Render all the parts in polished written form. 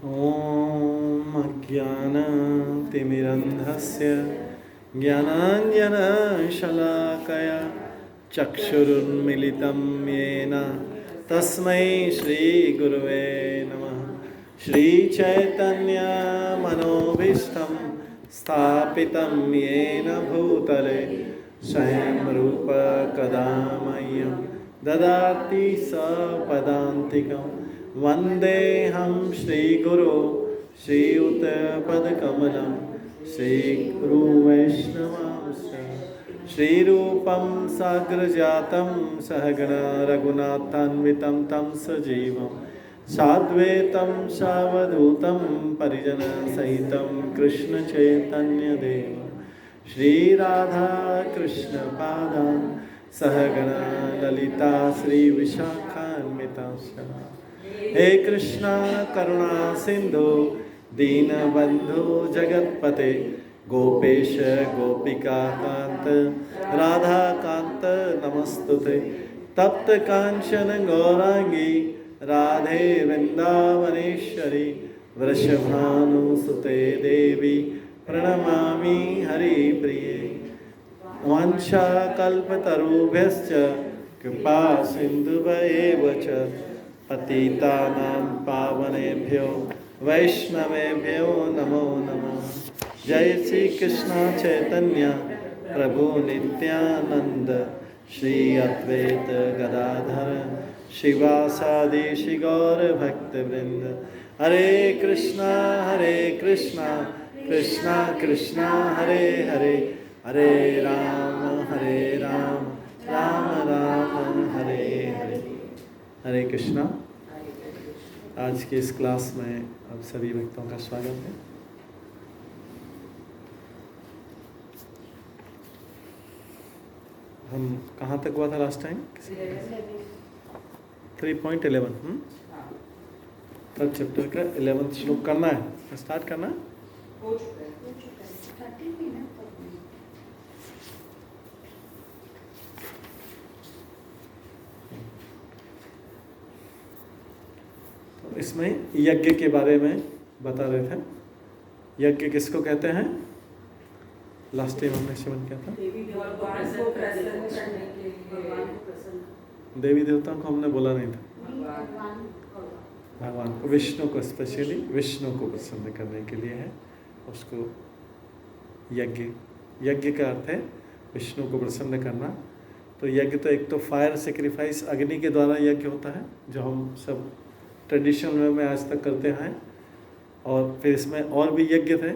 ॐ अज्ञानतिमिरन्धस्य ज्ञानाञ्जनशलाकया चक्षुरुन्मिलितं येन तस्मै श्रीगुरुवे नमः। श्रीचैतन्यमनोभीष्टं स्थापितं येन भूतले स्वयं रूप कदा मह्यं ददाति सपदान्तिकं। वन्देऽहं श्रीगुरो श्रीयुतपदकमलं श्रीगुरुवैष्णवांश्च श्रीरूपं साग्रजातं सहगण रघुनाथान्वितं तं सजीवं साद्वैतं सावधूतं परिजनसहितं कृष्णचैतन्यदेवं श्रीराधाकृष्णपादान् सहगण ललिता श्रीविशाखान्वितांश्च। हे कृष्णा करुणा सिंधु दीनबंधु जगतपते गोपेश गोपिका कांत राधा कांत नमस्तुते। तप्त कांचन गौरांगी राधे वृंदावनेश्वरी वृषभानुसुते देवी प्रणमामि हरिप्रिये। वाञ्छाकल्पतरुभ्यश्च कृपा सिन्धुभ्येव च पतितानां पावनेभ्यो वैष्णवेभ्यो नमो नमः। जय श्री कृष्ण चैतन्य प्रभु नित्यानंद श्री अद्वैत गदाधर शिवासादि श्री गौर भक्तवृंद। हरे कृष्णा कृष्णा कृष्णा हरे हरे हरे राम राम राम हरे हरे। हरे कृष्णा। आज की इस क्लास में आप सभी भक्तों का स्वागत है। हम कहाँ तक हुआ था लास्ट टाइम? 3.11 थर्ड चैप्टर का 11th श्लोक करना है, स्टार्ट करना है। इसमें यज्ञ के बारे में बता रहे थे। यज्ञ किसको कहते हैं? लास्ट टाइम हमने श्रवण किया था। देवी देवताओं को हमने बोला नहीं था, भगवान को, विष्णु को, स्पेशली विष्णु को प्रसन्न करने के लिए है उसको यज्ञ। यज्ञ का अर्थ है विष्णु को प्रसन्न करना। तो यज्ञ तो एक तो फायर सेक्रीफाइस, अग्नि के द्वारा यज्ञ होता है जो हम सब ट्रेडिशनल वे में आज तक करते हैं। और फिर इसमें और भी यज्ञ थे,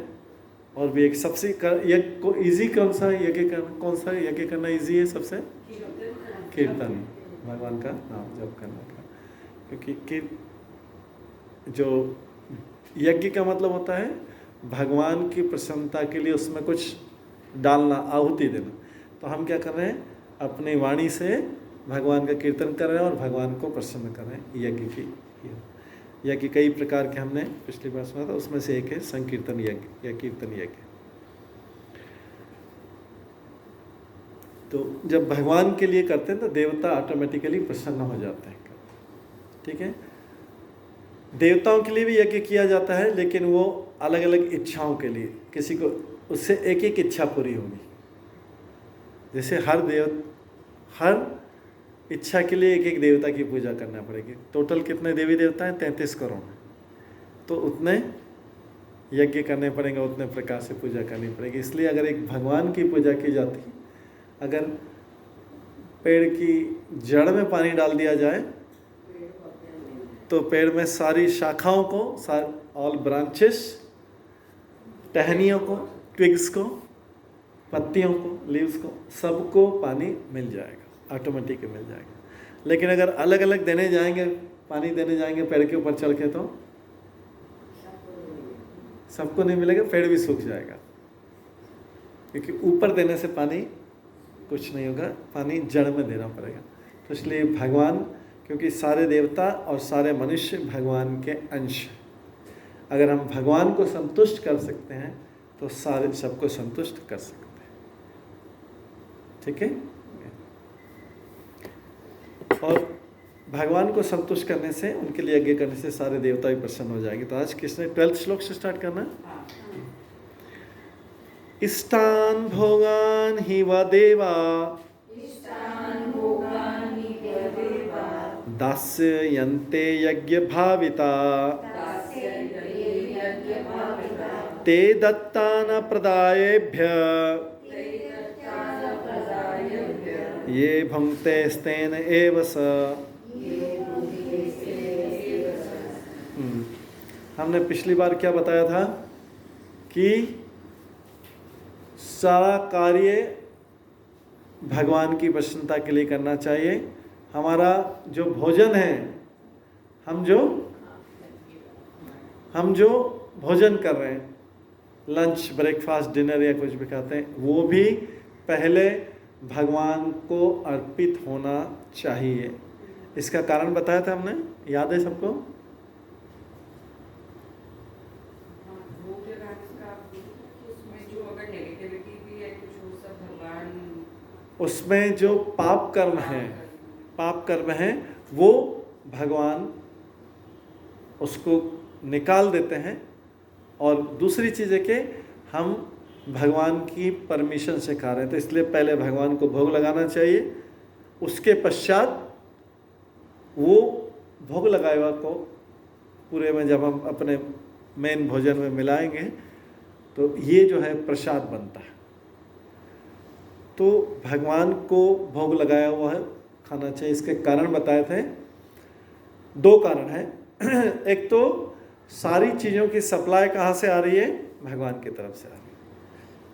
और भी एक सबसे यज्ञ को इजी कौन सा यज्ञ करना, कौन सा यज्ञ करना इजी है सबसे? कीर्तन, भगवान का नाम जप करने का। क्योंकि जो यज्ञ का मतलब होता है भगवान की प्रसन्नता के लिए उसमें कुछ डालना, आहुति देना। तो हम क्या कर रहे हैं? अपनी वाणी से भगवान का कीर्तन कर रहे हैं और भगवान को प्रसन्न कर रहे हैं। यज्ञ कई प्रकार के हमने पिछली बार सुना था, उसमें से एक है संकीर्तन यज्ञ या कीर्तन यज्ञ। तो जब भगवान के लिए करते हैं तो देवता ऑटोमेटिकली प्रसन्न हो जाते हैं। ठीक है, देवताओं के लिए भी यज्ञ किया जाता है, लेकिन वो अलग अलग इच्छाओं के लिए। किसी को उससे एक एक इच्छा पूरी होगी। जैसे हर इच्छा के लिए एक एक देवता की पूजा करना पड़ेगी। टोटल कितने देवी देवता हैं? 33 करोड़। तो उतने यज्ञ करने पड़ेंगे, उतने प्रकार से पूजा करनी पड़ेगी। इसलिए अगर एक भगवान की पूजा की जाती, अगर पेड़ की जड़ में पानी डाल दिया जाए तो पेड़ में सारी शाखाओं को, ऑल ब्रांचेस, टहनियों को, ट्विग्स को, पत्तियों को, लीव्स को, सबको पानी मिल जाएगा, ऑटोमेटिक मिल जाएगा। लेकिन अगर अलग अलग देने जाएंगे, पानी देने जाएंगे पेड़ के ऊपर चढ़ के, तो सबको नहीं मिलेगा, पेड़ भी सूख जाएगा। क्योंकि ऊपर देने से पानी कुछ नहीं होगा, पानी जड़ में देना पड़ेगा। तो इसलिए भगवान, क्योंकि सारे देवता और सारे मनुष्य भगवान के अंश, अगर हम भगवान को संतुष्ट कर सकते हैं तो सारे सबको संतुष्ट कर सकते हैं। ठीक है। और भगवान को संतुष्ट करने से, उनके लिए यज्ञ करने से सारे देवता भी प्रसन्न हो जाएंगे। तो आज किसने 12th श्लोक से स्टार्ट करना है? इष्टान भोगान हि व देवा दास्यन्ते यज्ञ भाविता ते दत्तान प्रदायेभ्य ये भुङ्क्ते स्तेन एव स। हमने पिछली बार क्या बताया था कि सारा कार्य भगवान की प्रसन्नता के लिए करना चाहिए। हमारा जो भोजन है, हम जो भोजन कर रहे हैं, लंच, ब्रेकफास्ट, डिनर या कुछ भी खाते हैं, वो भी पहले भगवान को अर्पित होना चाहिए। इसका कारण बताया था हमने, याद है सबको? उसमें जो पाप कर्म है वो भगवान उसको निकाल देते हैं। और दूसरी चीज़ है कि हम भगवान की परमिशन से खा रहे हैं, तो इसलिए पहले भगवान को भोग लगाना चाहिए। उसके पश्चात वो भोग लगाए हुआ को पूरे में जब हम अपने मेन भोजन में मिलाएंगे तो ये जो है प्रसाद बनता है। तो भगवान को भोग लगाया हुआ है खाना चाहिए। इसके कारण बताए थे, 2 कारण हैं। एक तो सारी चीज़ों की सप्लाई कहाँ से आ रही है? भगवान की तरफ से आ रही है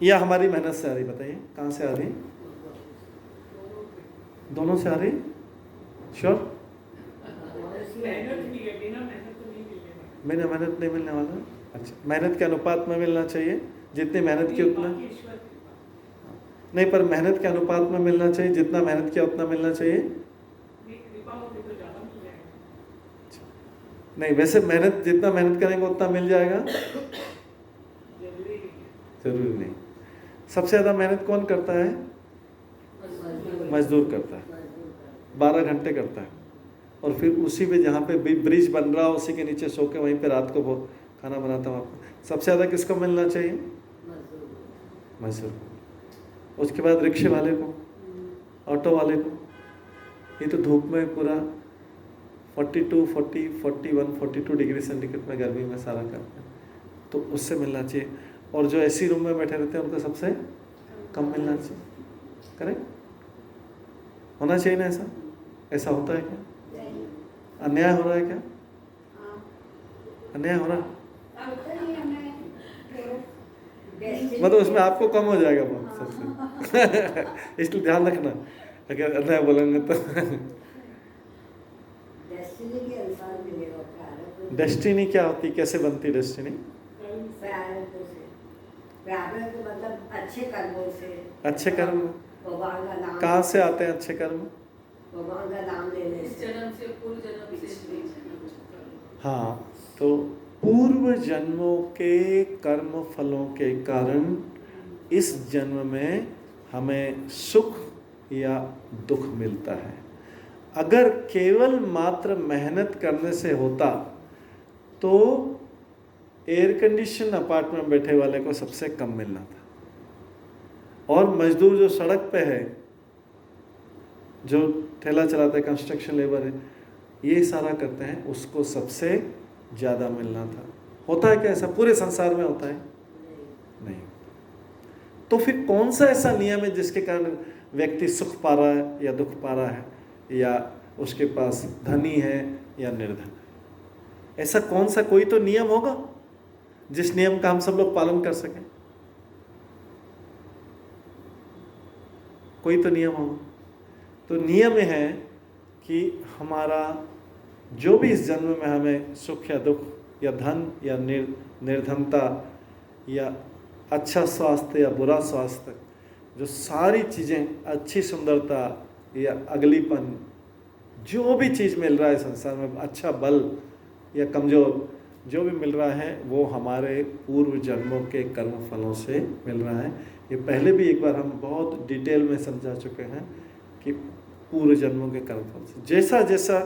या हमारी मेहनत से आ रही? बताइए कहाँ से आ रही है? दोनों से आ रही? श्योर? मेहनत नहीं मिलने वाला। अच्छा, मेहनत के अनुपात में मिलना चाहिए। जितनी मेहनत की उतना नहीं, पर मेहनत के अनुपात में मिलना चाहिए। जितना मेहनत किया उतना मिलना चाहिए। नहीं, वैसे मेहनत, जितना मेहनत करेंगे उतना मिल जाएगा, जरूरी नहीं। सबसे ज़्यादा मेहनत कौन करता है? मजदूर करता है, 12 घंटे करता है। और फिर उसी पे जहाँ पे ब्रिज बन रहा हो उसी के नीचे सो के वहीं पे रात को खाना बनाता हूँ। आपको सबसे ज़्यादा किसको मिलना चाहिए? मजदूर। उसके बाद रिक्शे वाले को, ऑटो वाले को। ये तो धूप में पूरा 42, 40, 41, 42 डिग्री सेंटीग्रेड में गर्मी में सारा करते हैं, तो उससे मिलना चाहिए। और जो एसी रूम में बैठे रहते हैं उनको सबसे कम मिलना चाहिए। करेक्ट होना चाहिए ना? ऐसा होता है क्या? अन्याय हो रहा है क्या? अन्याय हो रहा है? मतलब उसमें आपको कम हो जाएगा बहुत सबसे। इसलिए ध्यान रखना, अगर अन्याय बोलेंगे तो। डेस्टिनी क्या होती, कैसे बनती डेस्टिनी? मतलब अच्छे कर्मों से। अच्छे कर्म कहाँ से आते हैं? अच्छे कर्म भगवान का नाम लेने से। पूर्व जन्म से। हाँ, तो पूर्व जन्मों के कर्म फलों के कारण इस जन्म में हमें सुख या दुख मिलता है। अगर केवल मात्र मेहनत करने से होता तो एयर कंडीशन अपार्टमेंट में बैठे वाले को सबसे कम मिलना था। और मजदूर जो सड़क पे है, जो ठेला चलाते हैं, कंस्ट्रक्शन लेबर है, ये सारा करते हैं, उसको सबसे ज़्यादा मिलना था। होता है क्या ऐसा? पूरे संसार में होता है? नहीं। तो फिर कौन सा ऐसा नियम है जिसके कारण व्यक्ति सुख पा रहा है या दुख पा रहा है, या उसके पास धनी है या निर्धन है? ऐसा कौन सा कोई तो नियम होगा जिस नियम का हम सब लोग पालन कर सकें? कोई तो नियम होगा। तो नियम है कि हमारा जो भी इस जन्म में हमें सुख या दुख या धन या निर्धनता या अच्छा स्वास्थ्य या बुरा स्वास्थ्य, जो सारी चीज़ें, अच्छी सुंदरता या अगलीपन, जो भी चीज़ मिल रहा है संसार में, अच्छा बल या कमज़ोर जो भी मिल रहा है, वो हमारे पूर्व जन्मों के कर्म फलों से मिल रहा है। ये पहले भी एक बार हम बहुत डिटेल में समझा चुके हैं कि पूर्व जन्मों के कर्मफल से। जैसा जैसा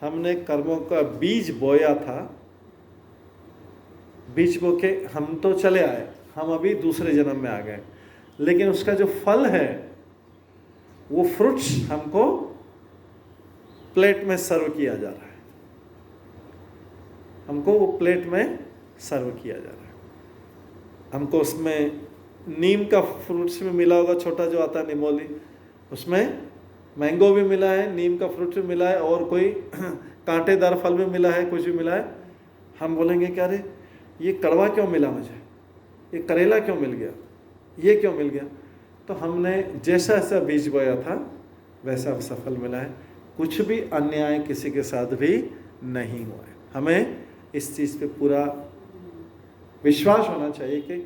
हमने कर्मों का बीज बोया था, बीज बो के हम तो चले आए, हम अभी दूसरे जन्म में आ गए, लेकिन उसका जो फल है, वो फ्रूट्स हमको प्लेट में सर्व किया जा रहा है, हमको वो प्लेट में सर्व किया जा रहा है। हमको उसमें नीम का फ्रूट्स में मिला होगा, छोटा जो आता है निमोली, उसमें मैंगो भी मिला है, नीम का फ्रूट भी मिला है, और कोई कांटेदार फल भी मिला है, कुछ भी मिला है। हम बोलेंगे क्या, अरे ये कड़वा क्यों मिला मुझे, ये करेला क्यों मिल गया, ये क्यों मिल गया? तो हमने जैसा ऐसा बीज बोया था वैसा सफल मिला है। कुछ भी अन्याय किसी के साथ भी नहीं हुआ है। हमें इस चीज़ पे पूरा विश्वास होना चाहिए कि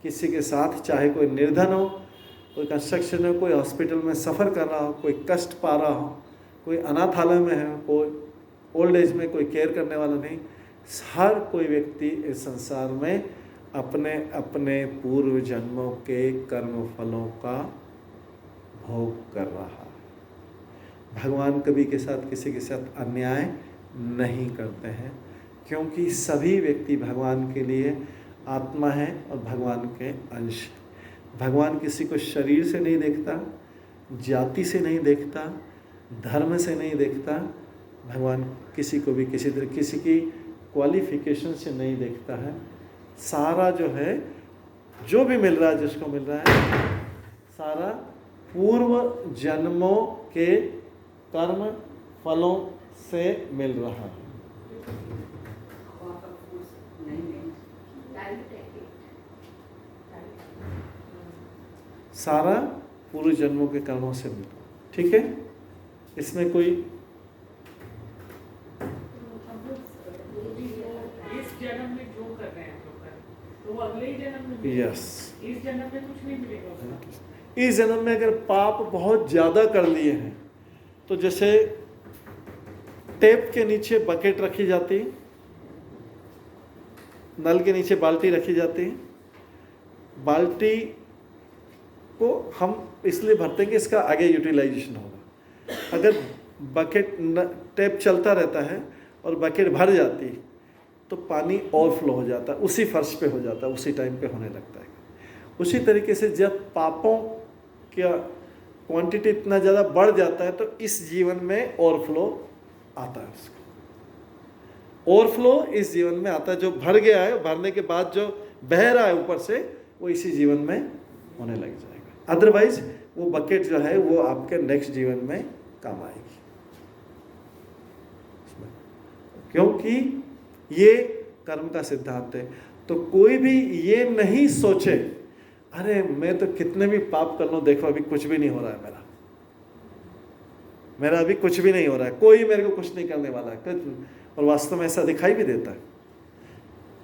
किसी के साथ, चाहे कोई निर्धन हो, कोई कंस्ट्रक्शन हो, कोई हॉस्पिटल में सफ़र कर रहा हो, कोई कष्ट पा रहा हो, कोई अनाथालय में है, कोई ओल्ड एज में कोई केयर करने वाला नहीं, हर कोई व्यक्ति इस संसार में अपने अपने पूर्व जन्मों के कर्म फलों का भोग कर रहा है। भगवान कभी के साथ किसी के साथ अन्याय नहीं करते हैं, क्योंकि सभी व्यक्ति भगवान के लिए आत्मा है और भगवान के अंश। भगवान किसी को शरीर से नहीं देखता, जाति से नहीं देखता, धर्म से नहीं देखता। भगवान किसी को भी किसी तरह किसी की क्वालिफिकेशन से नहीं देखता है। सारा जो है, जो भी मिल रहा है, जिसको मिल रहा है, सारा पूर्व जन्मों के कर्म फलों से मिल रहा है। सारा पूर्व जन्मों के कर्मों से मिल रहा है। ठीक है, इसमें कोई इस जन्म में जो कर रहे हैं तो वो अगले जन्म में, यस, इस जन्म में कुछ नहीं मिलेगा। इस जन्म में अगर पाप बहुत ज़्यादा कर लिए हैं, तो जैसे टेप के नीचे बकेट रखी जाती, नल के नीचे बाल्टी रखी जाती, बाल्टी को हम इसलिए भरते हैं कि इसका आगे यूटिलाइजेशन होगा। अगर बकेट टेप चलता रहता है और बकेट भर जाती, तो पानी ओवरफ्लो हो जाता है, उसी फर्श पे हो जाता है, उसी टाइम पे होने लगता है। उसी तरीके से जब पापों का क्वांटिटी इतना ज़्यादा बढ़ जाता है, तो इस जीवन में ओवरफ्लो आता है। उसको ओवरफ्लो इस जीवन में आता है। जो भर गया है, भरने के बाद जो बह रहा है ऊपर से, वो इसी जीवन में होने लग जाएगा। अदरवाइज वो बकेट जो है वो आपके नेक्स्ट जीवन में काम आएगी, क्योंकि ये कर्म का सिद्धांत है। तो कोई भी ये नहीं सोचे, अरे मैं तो कितने भी पाप कर लूँ, देखो अभी कुछ भी नहीं हो रहा है, मेरा अभी कुछ भी नहीं हो रहा है, कोई मेरे को कुछ नहीं करने वाला है। और वास्तव में ऐसा दिखाई भी देता है।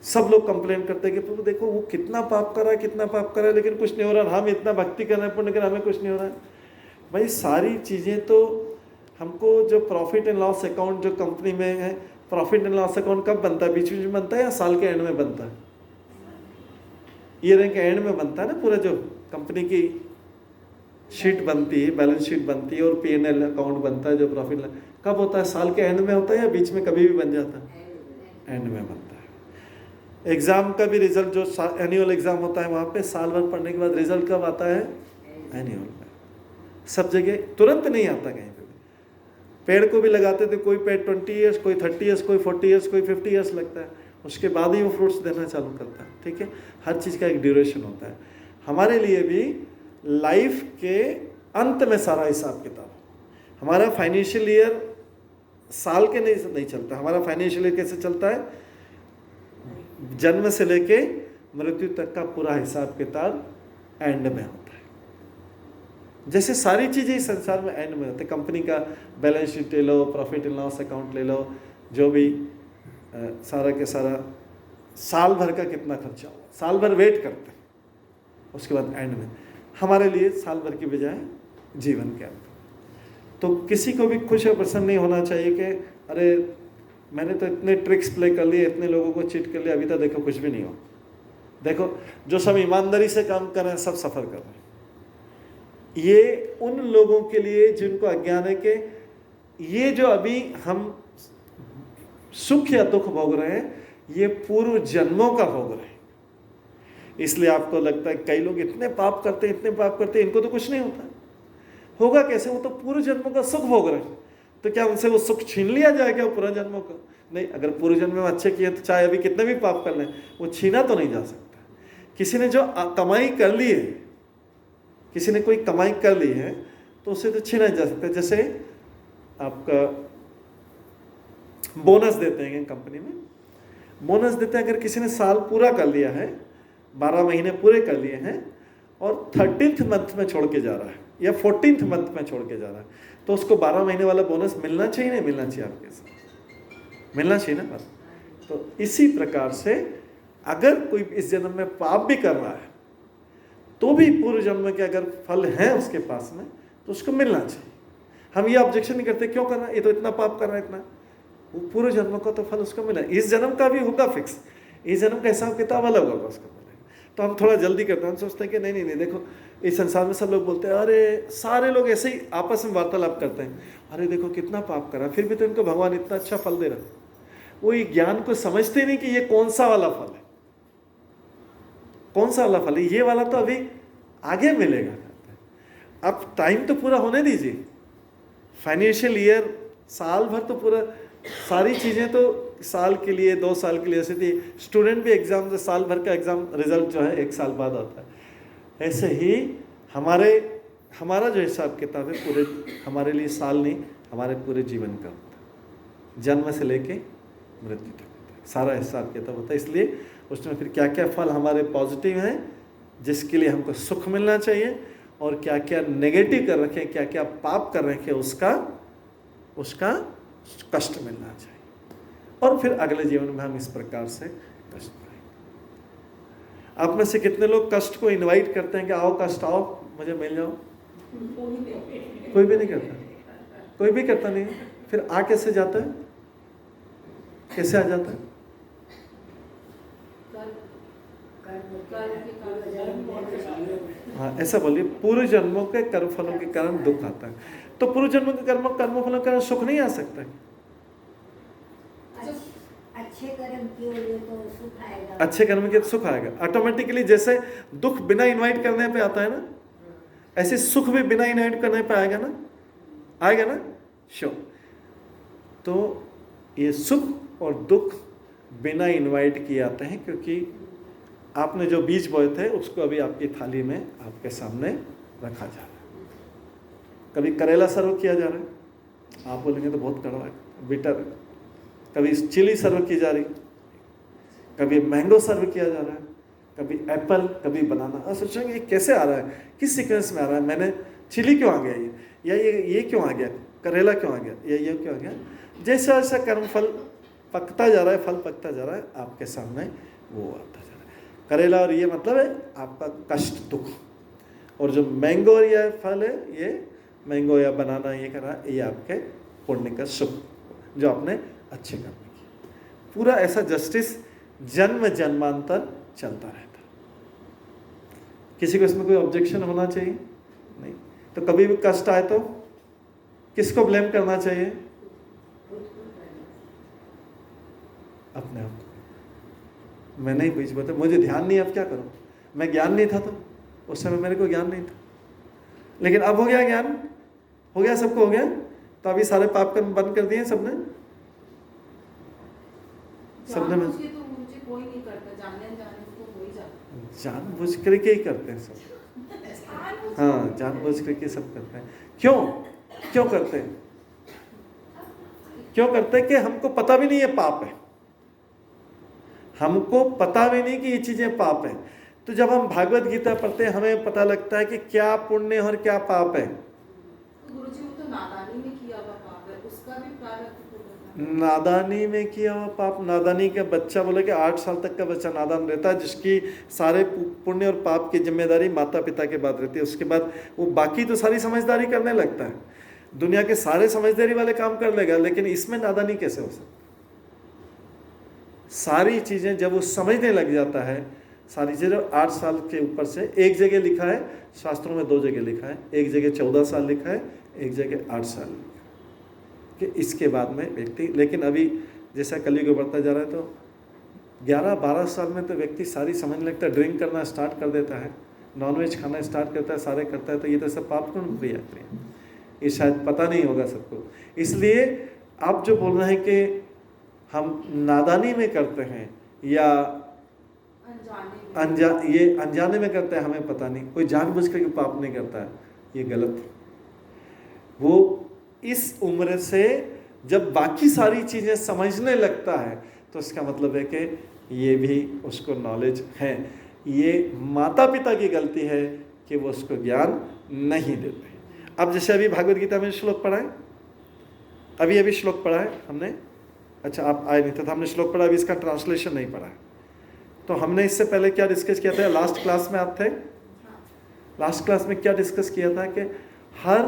सब लोग कंप्लेन करते हैं कि प्रभु देखो वो कितना पाप कर रहा है, कितना पाप कर रहा है, लेकिन कुछ नहीं हो रहा। हम इतना भक्ति कर रहे हैं, लेकिन हमें कुछ नहीं हो रहा है। भाई सारी चीज़ें तो हमको, जो प्रॉफिट एंड लॉस अकाउंट जो कंपनी में है, प्रॉफिट एंड लॉस अकाउंट कब बनता है? बीच में बनता है या साल के एंड में बनता है? ईयर के एंड में बनता है ना। पूरा जो कंपनी की शीट बनती है, बैलेंस शीट बनती है, और P&L अकाउंट बनता है, जो प्रॉफिट कब होता है? साल के एंड में होता है या बीच में कभी भी बन जाता है? एंड में बनता है। एग्ज़ाम का भी रिजल्ट, जो एनुअल एग्ज़ाम होता है, वहाँ पे साल भर पढ़ने के बाद रिजल्ट कब आता है? एनुअल में। सब जगह तुरंत नहीं आता कहीं पे भी। पेड़ को भी लगाते थे, कोई पेड़ 20 ईयर्स, कोई 30 ईयर्स, कोई 40 ईयर्स, कोई 50 ईयर्स लगता है, उसके बाद ही वो फ्रूट्स देना चालू करता है। ठीक है, हर चीज़ का एक ड्यूरेशन होता है। हमारे लिए भी लाइफ के अंत में सारा हिसाब किताब। हमारा फाइनेंशियल ईयर साल के नहीं चलता। हमारा फाइनेंशियल ईयर कैसे चलता है? जन्म से लेके मृत्यु तक का पूरा हिसाब किताब एंड में होता है। जैसे सारी चीज़ें इस संसार में एंड में होती है। कंपनी का बैलेंस शीट ले लो, प्रॉफिट एंड लॉस अकाउंट ले लो, जो भी सारा के सारा साल भर का कितना खर्चा हुआ, साल भर वेट करते हैं, उसके बाद एंड में। हमारे लिए साल भर की बजाय जीवन के अंत। तो किसी को भी खुश और प्रसन्न नहीं होना चाहिए कि अरे मैंने तो इतने ट्रिक्स प्ले कर लिए, इतने लोगों को चीट कर लिया, अभी तक देखो कुछ भी नहीं हो। देखो जो सब ईमानदारी से काम कर रहे हैं, सब सफ़र कर रहे हैं। ये उन लोगों के लिए जिनको अज्ञान है कि ये जो अभी हम सुख या दुख भोग रहे हैं, ये पूर्व जन्मों का भोग रहे हैं। इसलिए आपको लगता है कई लोग इतने पाप करते हैं, इनको तो कुछ नहीं होता। होगा कैसे? वो तो पूर्व जन्मों का सुख भोग रहे हैं। तो क्या उनसे वो सुख छीन लिया जाएगा पूर्व जन्मों का? नहीं। अगर पूर्व जन्म में अच्छे किए तो चाहे अभी कितने भी पाप कर लें, वो छीना तो नहीं जा सकता। किसी ने जो कमाई कर ली है, किसी ने कोई कमाई कर ली है, तो उसे तो छीना जा सकता है। जैसे आपका बोनस देते हैं कंपनी में, बोनस देते हैं। अगर किसी ने साल पूरा कर लिया है, 12 महीने पूरे कर लिए हैं और 13th मंथ में छोड़ के जा रहा है या 14th मंथ में छोड़ के जा रहा है, तो उसको 12 महीने वाला बोनस मिलना चाहिए, नहीं मिलना चाहिए? आपके साथ मिलना चाहिए ना। तो इसी प्रकार से अगर कोई इस जन्म में पाप भी कर रहा है, तो भी पूर्व जन्म के अगर फल है उसके पास में, तो उसको मिलना चाहिए। हम ये ऑब्जेक्शन नहीं करते क्यों कर रहा है, ये तो इतना पाप कर रहा है, इतना, वो पूर्व जन्म का तो फल उसको मिला। इस जन्म का भी होगा फिक्स, इस जन्म का हिसाब किताब अलग होगा उसका। तो हम थोड़ा जल्दी करते हैं, हम सोचते हैं कि नहीं, देखो इस संसार में सब लोग बोलते हैं, अरे सारे लोग ऐसे ही आपस में वार्तालाप करते हैं, अरे देखो कितना पाप करा, फिर भी तो इनको भगवान इतना अच्छा फल दे रहा है। वो ये ज्ञान को समझते नहीं कि ये कौन सा वाला फल है, कौन सा वाला फल है, ये वाला तो अभी आगे मिलेगा। अब टाइम तो पूरा होने दीजिए, फाइनेंशियल ईयर साल भर तो पूरा, सारी चीज़ें तो साल के लिए, 2 साल के लिए ऐसे थी। स्टूडेंट भी एग्जाम से साल भर का एग्जाम रिजल्ट जो है 1 साल बाद आता है। ऐसे ही हमारा जो हिसाब किताब है पूरे हमारे लिए साल नहीं, हमारे पूरे जीवन का होता है, जन्म से लेके मृत्यु तक सारा हिसाब किताब होता है। इसलिए उसमें फिर क्या क्या फल हमारे पॉजिटिव हैं जिसके लिए हमको सुख मिलना चाहिए, और क्या क्या नेगेटिव कर रखे, क्या क्या पाप कर रखे, उसका कष्ट मिलना चाहिए। और फिर अगले जीवन में हम इस प्रकार से कष्ट पाएंगे। आप में से कितने लोग कष्ट को इनवाइट करते हैं कि आओ कष्ट आओ, मुझे मिल जाओ? कोई भी नहीं करता, कोई भी करता नहीं। फिर आ कैसे जाता है, कैसे आ जाता है? हाँ, ऐसा बोलिए, पूर्व जन्मों के कर्म फलों के कारण दुख आता है। तो पूर्व जन्मों के कर्म फलों के कारण सुख नहीं आ सकता है। अच्छे कर्म किए तो सुख आएगा, अच्छे कर्म के सुख आएगा ऑटोमेटिकली। जैसे दुख बिना इनवाइट करने पे आता है ना, ऐसे सुख भी बिना इनवाइट करने पे आएगा ना, श्योर। तो ये सुख और दुख बिना इनवाइट किए आते हैं, क्योंकि आपने जो बीज बोए थे उसको अभी आपकी थाली में आपके सामने रखा जा रहा है। कभी करेला सर्व किया जा रहा है, आप बोलेंगे तो बहुत कड़वा है, बिटर है। कभी चिली सर्व की जा रही, कभी मैंगो सर्व किया जा रहा है, कभी एप्पल, कभी बनाना। और सोचेंगे ये कैसे आ रहा है, किस सीक्वेंस में आ रहा है, मैंने चिली क्यों आ गया ये, या ये क्यों आ गया, करेला क्यों आ गया, या ये क्यों आ गया। जैसा जैसा कर्म फल पकता जा रहा है, फल पकता जा रहा है, आपके सामने वो आता जा रहा है। करेला और ये मतलब है आपका कष्ट, दुख। और जो मैंगो और ये फल है, ये मैंगो या बनाना ये कर रहा है, ये आपके पुण्य का सुख, जो आपने अच्छे कर्म किए। पूरा ऐसा जस्टिस जन्म जन्मांतर चलता रहता। किसी को इसमें कोई ऑब्जेक्शन होना चाहिए नहीं। तो कभी भी कष्ट आए तो किसको ब्लेम करना चाहिए? अपने आप को। मैं नहीं बीच बता, मुझे ध्यान नहीं, अब क्या करूं, मैं ज्ञान नहीं था, तो उस समय मेरे को ज्ञान नहीं था, लेकिन अब हो गया ज्ञान, हो गया, सबको हो गया, तो अभी सारे पाप कर्म बंद कर दिए सबने में। कोई नहीं करता, जानबूझ करके ही करते हैं सब। हाँ, जानबूझ करके सब करते हैं। क्यों करते हैं? क्यों करते हैं कि हमको पता भी नहीं ये पाप है, हमको पता भी नहीं कि ये चीजें पाप है। तो जब हम भागवत गीता पढ़ते हैं, हमें पता लगता है कि क्या पुण्य और क्या पाप है। गुरुजी, वो तो नादानी में किया हुआ पाप है, उसका भी प्रारब्ध। नादानी में किया हुआ पाप, नादानी का बच्चा बोले कि 8 साल तक का बच्चा नादान रहता है, जिसकी सारे पुण्य और पाप की जिम्मेदारी माता पिता के बाद रहती है। उसके बाद वो बाकी तो सारी समझदारी करने लगता है, दुनिया के सारे समझदारी वाले काम कर लेगा, लेकिन इसमें नादानी कैसे हो सकती? सारी चीज़ें जब वो समझने लग जाता है, सारी चीज़ें 8 साल के ऊपर से एक जगह लिखा है, शास्त्रों में 2 जगह लिखा है, एक जगह 14 साल लिखा है, एक जगह 8 साल कि इसके बाद में व्यक्ति, लेकिन अभी जैसा कलयुग बढ़ता जा रहा है तो 11-12 साल में तो व्यक्ति सारी समझने लगता है, ड्रिंक करना स्टार्ट कर देता है, नॉनवेज खाना स्टार्ट करता है, सारे करता है, तो ये तो सब पाप कौन क्रिया है, ये शायद पता नहीं होगा सबको। इसलिए आप जो बोल रहे हैं कि हम नादानी में करते हैं या अनजाने में करते हैं, हमें पता नहीं, कोई जानबूझ कर पाप नहीं करता है, ये गलत है। वो इस उम्र से जब बाकी सारी चीज़ें समझने लगता है तो इसका मतलब है कि ये भी उसको नॉलेज है। ये माता पिता की गलती है कि वो उसको ज्ञान नहीं देते। अब जैसे अभी भागवत गीता में श्लोक पढ़ा है, अभी श्लोक पढ़ा है हमने, अच्छा आप आए नहीं थे तो हमने श्लोक पढ़ा, अभी इसका ट्रांसलेशन नहीं पढ़ा है। तो हमने इससे पहले क्या डिस्कस किया था, लास्ट क्लास में आप थे, लास्ट क्लास में क्या डिस्कस किया था कि हर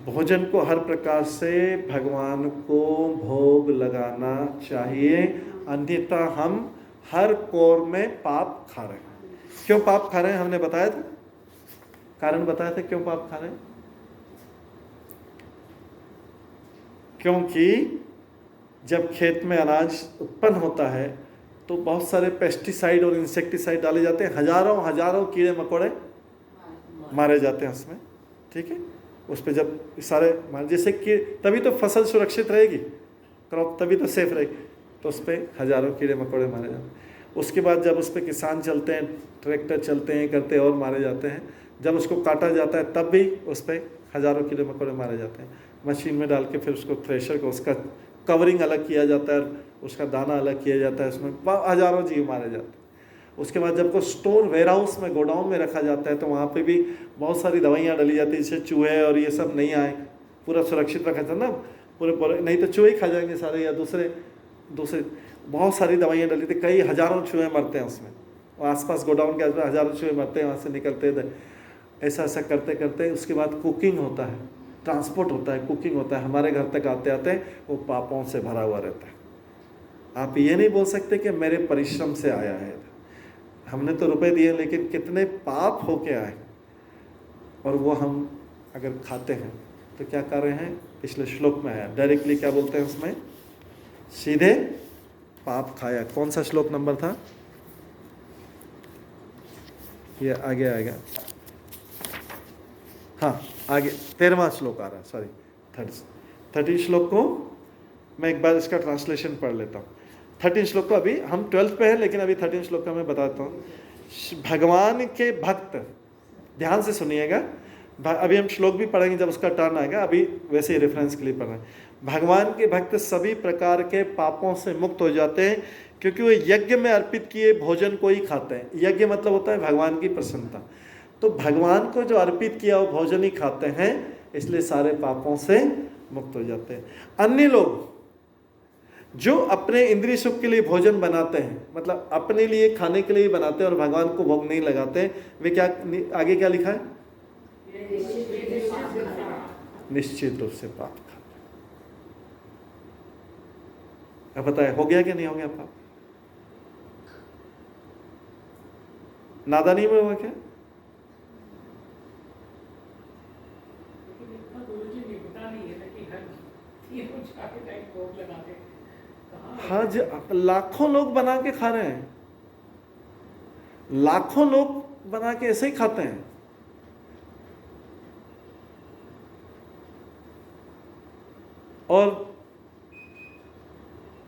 भोजन को हर प्रकार से भगवान को भोग लगाना चाहिए, अन्यथा हम हर कौर में पाप खा रहे हैं। क्यों पाप खा रहे हैं हमने बताया था, कारण बताया था क्यों पाप खा रहे हैं। क्योंकि जब खेत में अनाज उत्पन्न होता है तो बहुत सारे पेस्टिसाइड और इंसेक्टिसाइड डाले जाते हैं, हजारों कीड़े मकोड़े मारे जाते हैं उसमें, ठीक है। उस पर जब सारे जैसे कि तभी तो फसल सुरक्षित रहेगी, क्रॉप तभी तो सेफ रहेगी, तो उस पर हजारों कीड़े मकोड़े मारे जाते हैं। उसके बाद जब उस पर किसान चलते हैं, ट्रैक्टर चलते हैं, करते और मारे जाते हैं। जब उसको काटा जाता है तब भी उस पर हजारों कीड़े मकोड़े मारे जाते हैं। मशीन में डाल के फिर उसको थ्रेशर को उसका कवरिंग अलग किया जाता है, उसका दाना अलग किया जाता है, उसमें हजारों जीव मारे जाते हैं। उसके बाद जब को स्टोर वेयरहाउस में गोडाउन में रखा जाता है तो वहाँ पे भी बहुत सारी दवाइयाँ डाली जाती है जिससे चूहे और ये सब नहीं आए, पूरा सुरक्षित रखा जाता है ना, पूरे नहीं तो चूहे खा जाएंगे सारे, या दूसरे बहुत सारी दवाइयाँ डाली थी, कई हजारों चूहे मरते हैं उसमें, आसपास गोडाउन के आसपास हजारों चूहे मरते हैं, वहाँ से निकलते थे। ऐसा करते करते उसके बाद कुकिंग होता है, ट्रांसपोर्ट होता है, कुकिंग होता है, हमारे घर तक आते आते वो पापों से भरा हुआ रहता है। आप ये नहीं बोल सकते कि मेरे परिश्रम से आया है, हमने तो रुपए दिए, लेकिन कितने पाप होके आए, और वो हम अगर खाते हैं तो क्या कर रहे हैं। पिछले श्लोक में आया डायरेक्टली, क्या बोलते हैं उसमें, सीधे पाप खाया। कौन सा श्लोक नंबर था ये, आगे आएगा, हाँ आगे 13वां श्लोक आ रहा है, सॉरी 30 श्लोक को मैं एक बार इसका ट्रांसलेशन पढ़ लेता हूँ। 13 श्लोक को अभी हम 12th पे हैं, लेकिन अभी 13 श्लोक का मैं बताता हूँ। भगवान के भक्त, ध्यान से सुनिएगा, अभी हम श्लोक भी पढ़ेंगे जब उसका टर्न आएगा, अभी वैसे ही रेफरेंस के लिए पढ़ रहे हैं। भगवान के भक्त सभी प्रकार के पापों से मुक्त हो जाते हैं क्योंकि वो यज्ञ में अर्पित किए भोजन को ही खाते हैं। यज्ञ मतलब होता है भगवान की प्रसन्नता, तो भगवान को जो अर्पित किया वो भोजन ही खाते हैं, इसलिए सारे पापों से मुक्त हो जाते हैं। अन्य लोग जो अपने इंद्रिय सुख के लिए भोजन बनाते हैं, मतलब अपने लिए खाने के लिए बनाते हैं और भगवान को भोग नहीं लगाते हैं, वे क्या, आगे क्या लिखा है, निश्चित रूप से पाप खाते हैं। अब बताए हो गया कि नहीं हो गया पाप, नादानी में हुआ क्या। हाँ जी, लाखों लोग बना के खा रहे हैं, लाखों लोग बना के ऐसे ही खाते हैं। और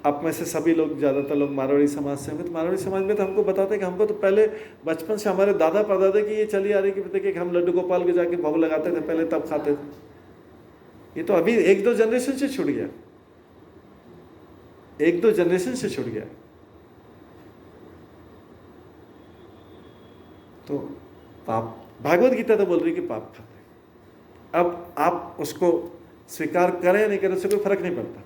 आप में से सभी लोग, ज़्यादातर लोग मारवाड़ी समाज से होंगे, तो मारवाड़ी समाज में तो हमको बताते हैं कि हमको तो पहले बचपन से हमारे दादा परदादा की ये चली आ रही कि कि हम लड्डू गोपाल के जाके भोग लगाते थे पहले, तब खाते थे। ये तो अभी 1-2 जनरेशन से छूट गया, 1-2 जनरेशन से छूट गया। तो पाप, भागवत गीता तो बोल रही कि पाप खाते हैं। अब आप उसको स्वीकार करें नहीं करें उससे कोई फर्क नहीं पड़ता।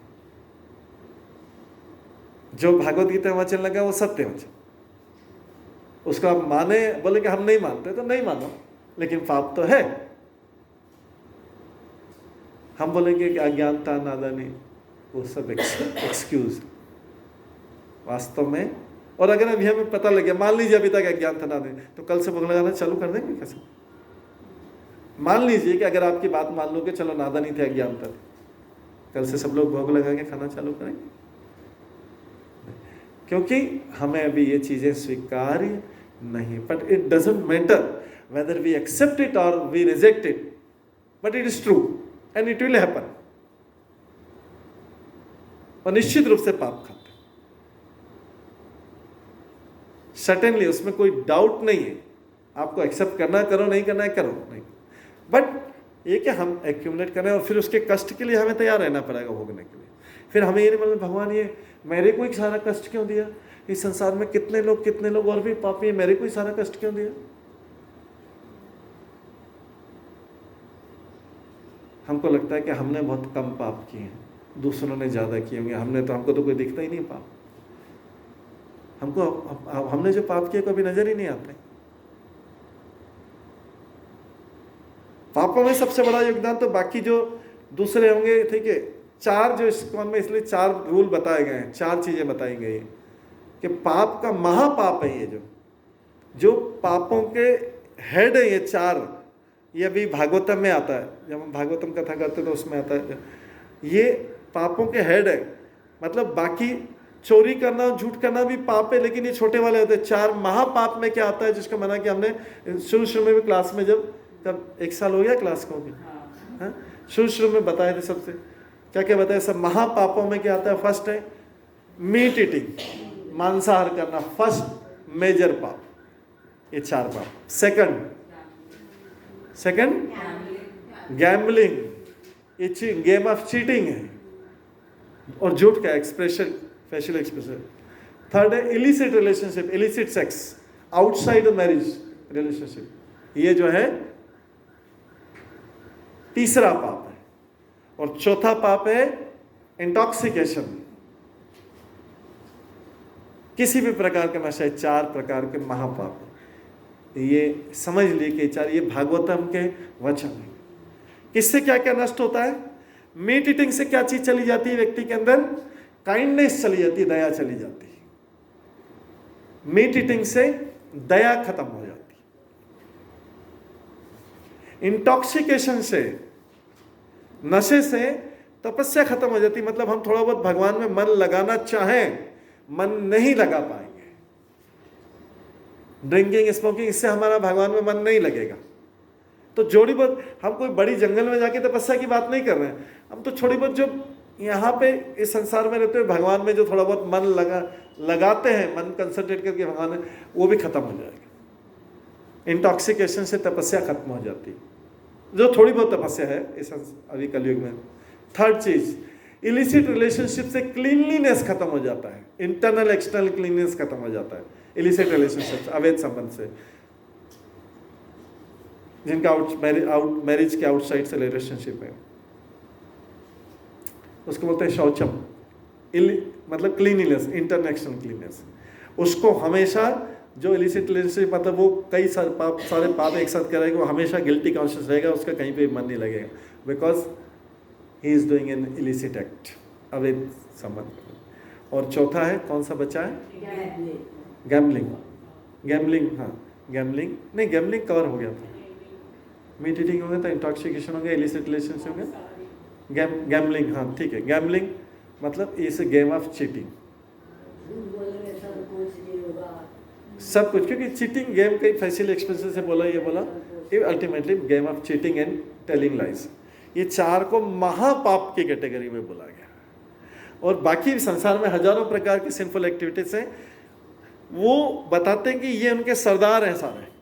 जो भागवत गीता में वचन लगा वो सत्य वचन, उसको आप माने, बोले कि हम नहीं मानते तो नहीं मानो, लेकिन पाप तो है। हम बोलेंगे कि अज्ञानता, नादानी, वो सब एक्सक्यूज। वास्तव में और अगर अभी हमें पता लग गया, मान लीजिए अभी तक अज्ञान था नादानी, तो कल से भोग लगाना चालू कर देंगे कैसे? मान लीजिए कि अगर आपकी बात मान लो कि चलो नादानी थे, अज्ञान था, कल से सब लोग भोग लगा के खाना चालू करेंगे? क्योंकि हमें अभी ये चीजें स्वीकार्य नहीं। But it doesn't matter whether we accept it और we reject it, but it is true and it will happen. और निश्चित रूप से पाप खाते, सर्टेनली, उसमें कोई डाउट नहीं है। आपको एक्सेप्ट करना है करो, नहीं करना है करो, नहीं। बट ये कि हम एक्यूमुलेट करें और फिर उसके कष्ट के लिए हमें तैयार रहना पड़ेगा भोगने के लिए। फिर हमें ये नहीं मतलब भगवान ये मेरे को ही सारा कष्ट क्यों दिया, इस संसार में कितने लोग और भी पापी है, मेरे को ही सारा कष्ट क्यों दिया। हमको लगता है कि हमने बहुत कम पाप किए हैं, दूसरों ने ज्यादा किए होंगे, हमको तो कोई दिखता ही नहीं पाप। हमने जो पाप किए कभी नजर ही नहीं आते। पापों में सबसे बड़ा योगदान तो बाकी जो दूसरे होंगे, ठीक है। 4 जो इस्कॉन में इसलिए 4 रूल बताए गए हैं, 4 चीजें बताई गई हैं कि पाप का महापाप है ये जो पापों के हेड है, ये 4। ये अभी भागवतम में आता है, जब हम भागवतम कथा करते तो उसमें आता है। ये पापों के हेड है, मतलब बाकी चोरी करना, झूठ करना भी पाप है, लेकिन ये छोटे वाले होते हैं। 4 महापाप में क्या आता है, जिसका मना कि हमने शुरू में भी क्लास में, जब 1 साल हो गया क्लास को भी, शुरू में बताए थे सबसे क्या बताया सब। महापापों में क्या आता है? फर्स्ट है मीट ईटिंग, मांसाहार करना, फर्स्ट मेजर पाप, ये 4 पाप। सेकंड गैम्बलिंग, ये गेम ऑफ चीटिंग है, और झूठ का एक्सप्रेशन, फेशियल एक्सप्रेशन। थर्ड है illicit relationship, illicit sex outside marriage relationship, ये जो है तीसरा पाप है। और चौथा पाप है इंटॉक्सिकेशन, किसी भी प्रकार का नशा। 4 प्रकार के महापाप है। ये समझ लिए कि 4, ये भागवतम के वचन है। किससे क्या क्या नष्ट होता है? मीट ईटिंग से क्या चीज चली जाती है व्यक्ति के अंदर? काइंडनेस चली जाती है, दया चली जाती है। मीट ईटिंग से दया खत्म हो जाती है। इंटॉक्सिकेशन से, नशे से तपस्या खत्म हो जाती है। मतलब हम थोड़ा बहुत भगवान में मन लगाना चाहें, मन नहीं लगा पाएंगे। ड्रिंकिंग, स्मोकिंग, इससे हमारा भगवान में मन नहीं लगेगा। तो जोड़ी बहुत, हम कोई बड़ी जंगल में जाके तपस्या की बात नहीं कर रहे हैं, हम तो थोड़ी बहुत जो यहाँ पे इस संसार में रहते हुए भगवान में जो थोड़ा बहुत मन लगाते हैं, मन कंसंट्रेट करके भगवान में, वो भी खत्म हो जाएगा। इंटॉक्सिकेशन से तपस्या खत्म हो जाती है, जो थोड़ी बहुत तपस्या है इस अभी कलयुग में। थर्ड चीज, इलिसिट रिलेशनशिप से क्लीनलीनेस खत्म हो जाता है, इंटरनल एक्सटर्नल क्लीनलीनेस खत्म हो जाता है इलिसिट रिलेशनशिप, अवैध संबंध से, जिनका मैरिज के आउटसाइड से रिलेशनशिप है, उसको बोलते हैं शौचम, मतलब क्लीनलीनेस, इंटरनेशनल क्लीननेस। उसको हमेशा जो इलिसिट रिलेशनशिप, मतलब वो कई सारे पाप एक साथ करेगा, वो हमेशा गिल्टी कॉन्शियस रहेगा, उसका कहीं पे मन नहीं लगेगा, because he is doing an illicit act, अवैध संबंध। और चौथा है, कौन सा बचा है? गैम्बलिंग। हाँ, गैम्बलिंग नहीं, गैम्बलिंग कवर हो गया था। मीट ईटिंग हो गया था, इंटॉक्सिकेशन हो गया, इलिसिट रिलेशनशिप हो गया, गैम्बलिंग, हाँ ठीक है। गैम्बलिंग मतलब इज गेम ऑफ चीटिंग, सब कुछ, क्योंकि चीटिंग गेम कई फैसिल एक्सप्रेशन से बोला, ये बोला ultimately game of cheating and telling lies. ये 4 को महापाप की कैटेगरी में बोला गया। और बाकी संसार में हजारों प्रकार की सिंफुल एक्टिविटीज हैं, वो बताते हैं कि ये उनके सरदार हैं सारे।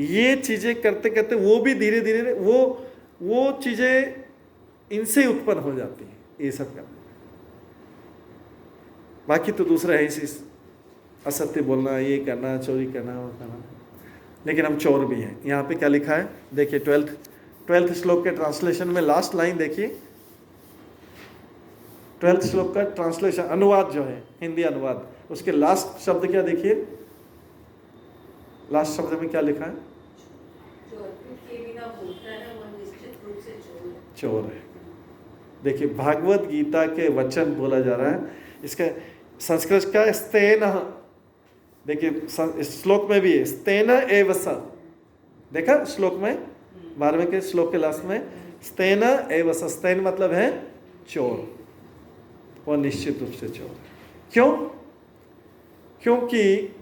ये चीजें करते करते वो भी धीरे धीरे वो चीजें इनसे उत्पन्न हो जाती हैं, ये सब करना। बाकी तो दूसरा है इसी, असत्य बोलना, ये करना, चोरी करना, वो करना, लेकिन हम चोर भी हैं। यहाँ पे क्या लिखा है देखिए, 12th श्लोक के ट्रांसलेशन में लास्ट लाइन देखिए। 12th श्लोक का ट्रांसलेशन, अनुवाद जो है, हिंदी अनुवाद, उसके लास्ट शब्द क्या देखिए, लास्ट शब्द में क्या लिखा है? चोर है। देखिए, भागवत गीता के वचन बोला जा रहा है। इसका संस्कृत का स्तेन, देखिए इस श्लोक में भी है स्तेन एव स, देखा श्लोक में 12वें के श्लोक के लास्ट में स्तेन एव स, स्तेन मतलब है चोर, वह निश्चित रूप से चोर। क्यों? क्योंकि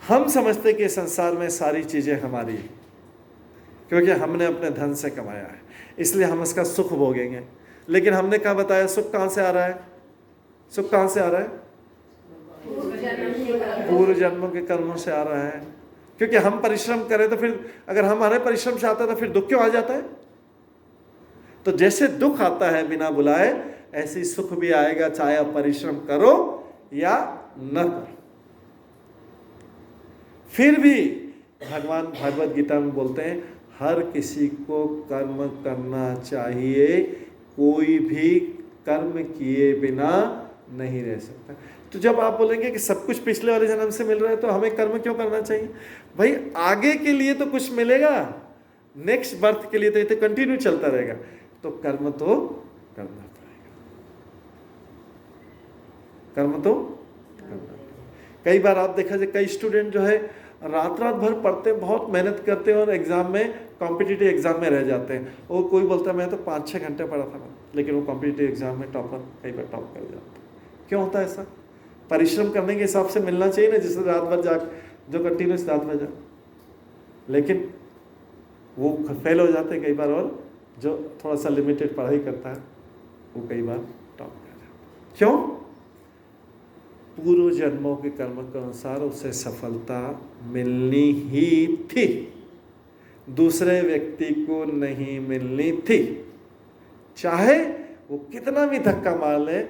हम समझते कि संसार में सारी चीजें हमारी हैं, क्योंकि हमने अपने धन से कमाया है, इसलिए हम इसका सुख भोगेंगे। लेकिन हमने कहा बताया सुख कहां से आ रहा है? सुख कहां से आ रहा है? पूर्व जन्मों के कर्मों से आ रहा है। क्योंकि हम परिश्रम करें तो फिर अगर हमारे परिश्रम से आता है तो फिर दुख क्यों आ जाता है? तो जैसे दुख आता है बिना बुलाए, ऐसी सुख भी आएगा, चाहे आप परिश्रम करो या न करो। फिर भी भगवान भागवत गीता में बोलते हैं हर किसी को कर्म करना चाहिए, कोई भी कर्म किए बिना नहीं रह सकता। तो जब आप बोलेंगे कि सब कुछ पिछले वाले जन्म से मिल रहा है तो हमें कर्म क्यों करना चाहिए? भाई आगे के लिए तो कुछ मिलेगा, नेक्स्ट बर्थ के लिए तो ये तो कंटिन्यू चलता रहेगा, तो कर्म तो करना पड़ेगा, कर्म तो करना पड़ेगा। कई बार आप देखा जाए कई स्टूडेंट जो है रात भर पढ़ते हैं, बहुत मेहनत करते हैं और एग्जाम में, कॉम्पिटिटिव एग्जाम में रह जाते हैं। और कोई बोलता है मैं तो 5-6 घंटे पढ़ा था, लेकिन वो कॉम्पिटिटिव एग्जाम में टॉपर कई बार टॉप कर जाता है। क्यों होता है ऐसा? परिश्रम करने के हिसाब से मिलना चाहिए ना, जिससे रात भर जाग जो कंटिन्यूस रात भर जाए, लेकिन वो फेल हो जाते हैं कई बार, और जो थोड़ा सा लिमिटेड पढ़ाई करता है वो कई बार टॉप कर जाता है। क्यों? पूर्व जन्मों के कर्म के अनुसार उसे सफलता मिलनी ही थी, दूसरे व्यक्ति को नहीं मिलनी थी। चाहे वो कितना भी धक्का मार ले,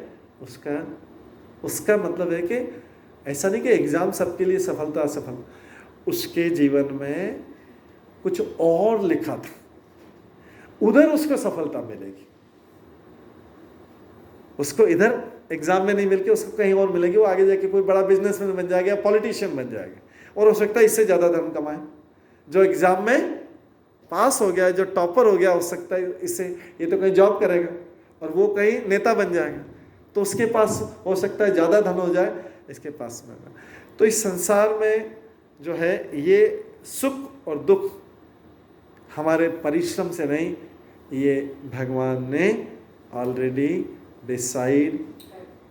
उसका मतलब है कि ऐसा नहीं कि एग्जाम सबके लिए सफलता असफल, उसके जीवन में कुछ और लिखा था, उधर उसको सफलता मिलेगी। उसको इधर एग्जाम में नहीं मिलके उसको कहीं और मिलेगी, वो आगे जाके कोई बड़ा बिजनेसमैन बन जाएगा, पॉलिटिशियन बन जाएगा, और हो सकता है इससे ज़्यादा धन कमाए। जो एग्जाम में पास हो गया, जो टॉपर हो गया, हो सकता है इससे ये तो कहीं जॉब करेगा और वो कहीं नेता बन जाएगा, तो उसके पास हो सकता है ज़्यादा धन हो जाए, इसके पास में। तो इस संसार में जो है ये सुख और दुख हमारे परिश्रम से नहीं, ये भगवान ने ऑलरेडी डिसाइड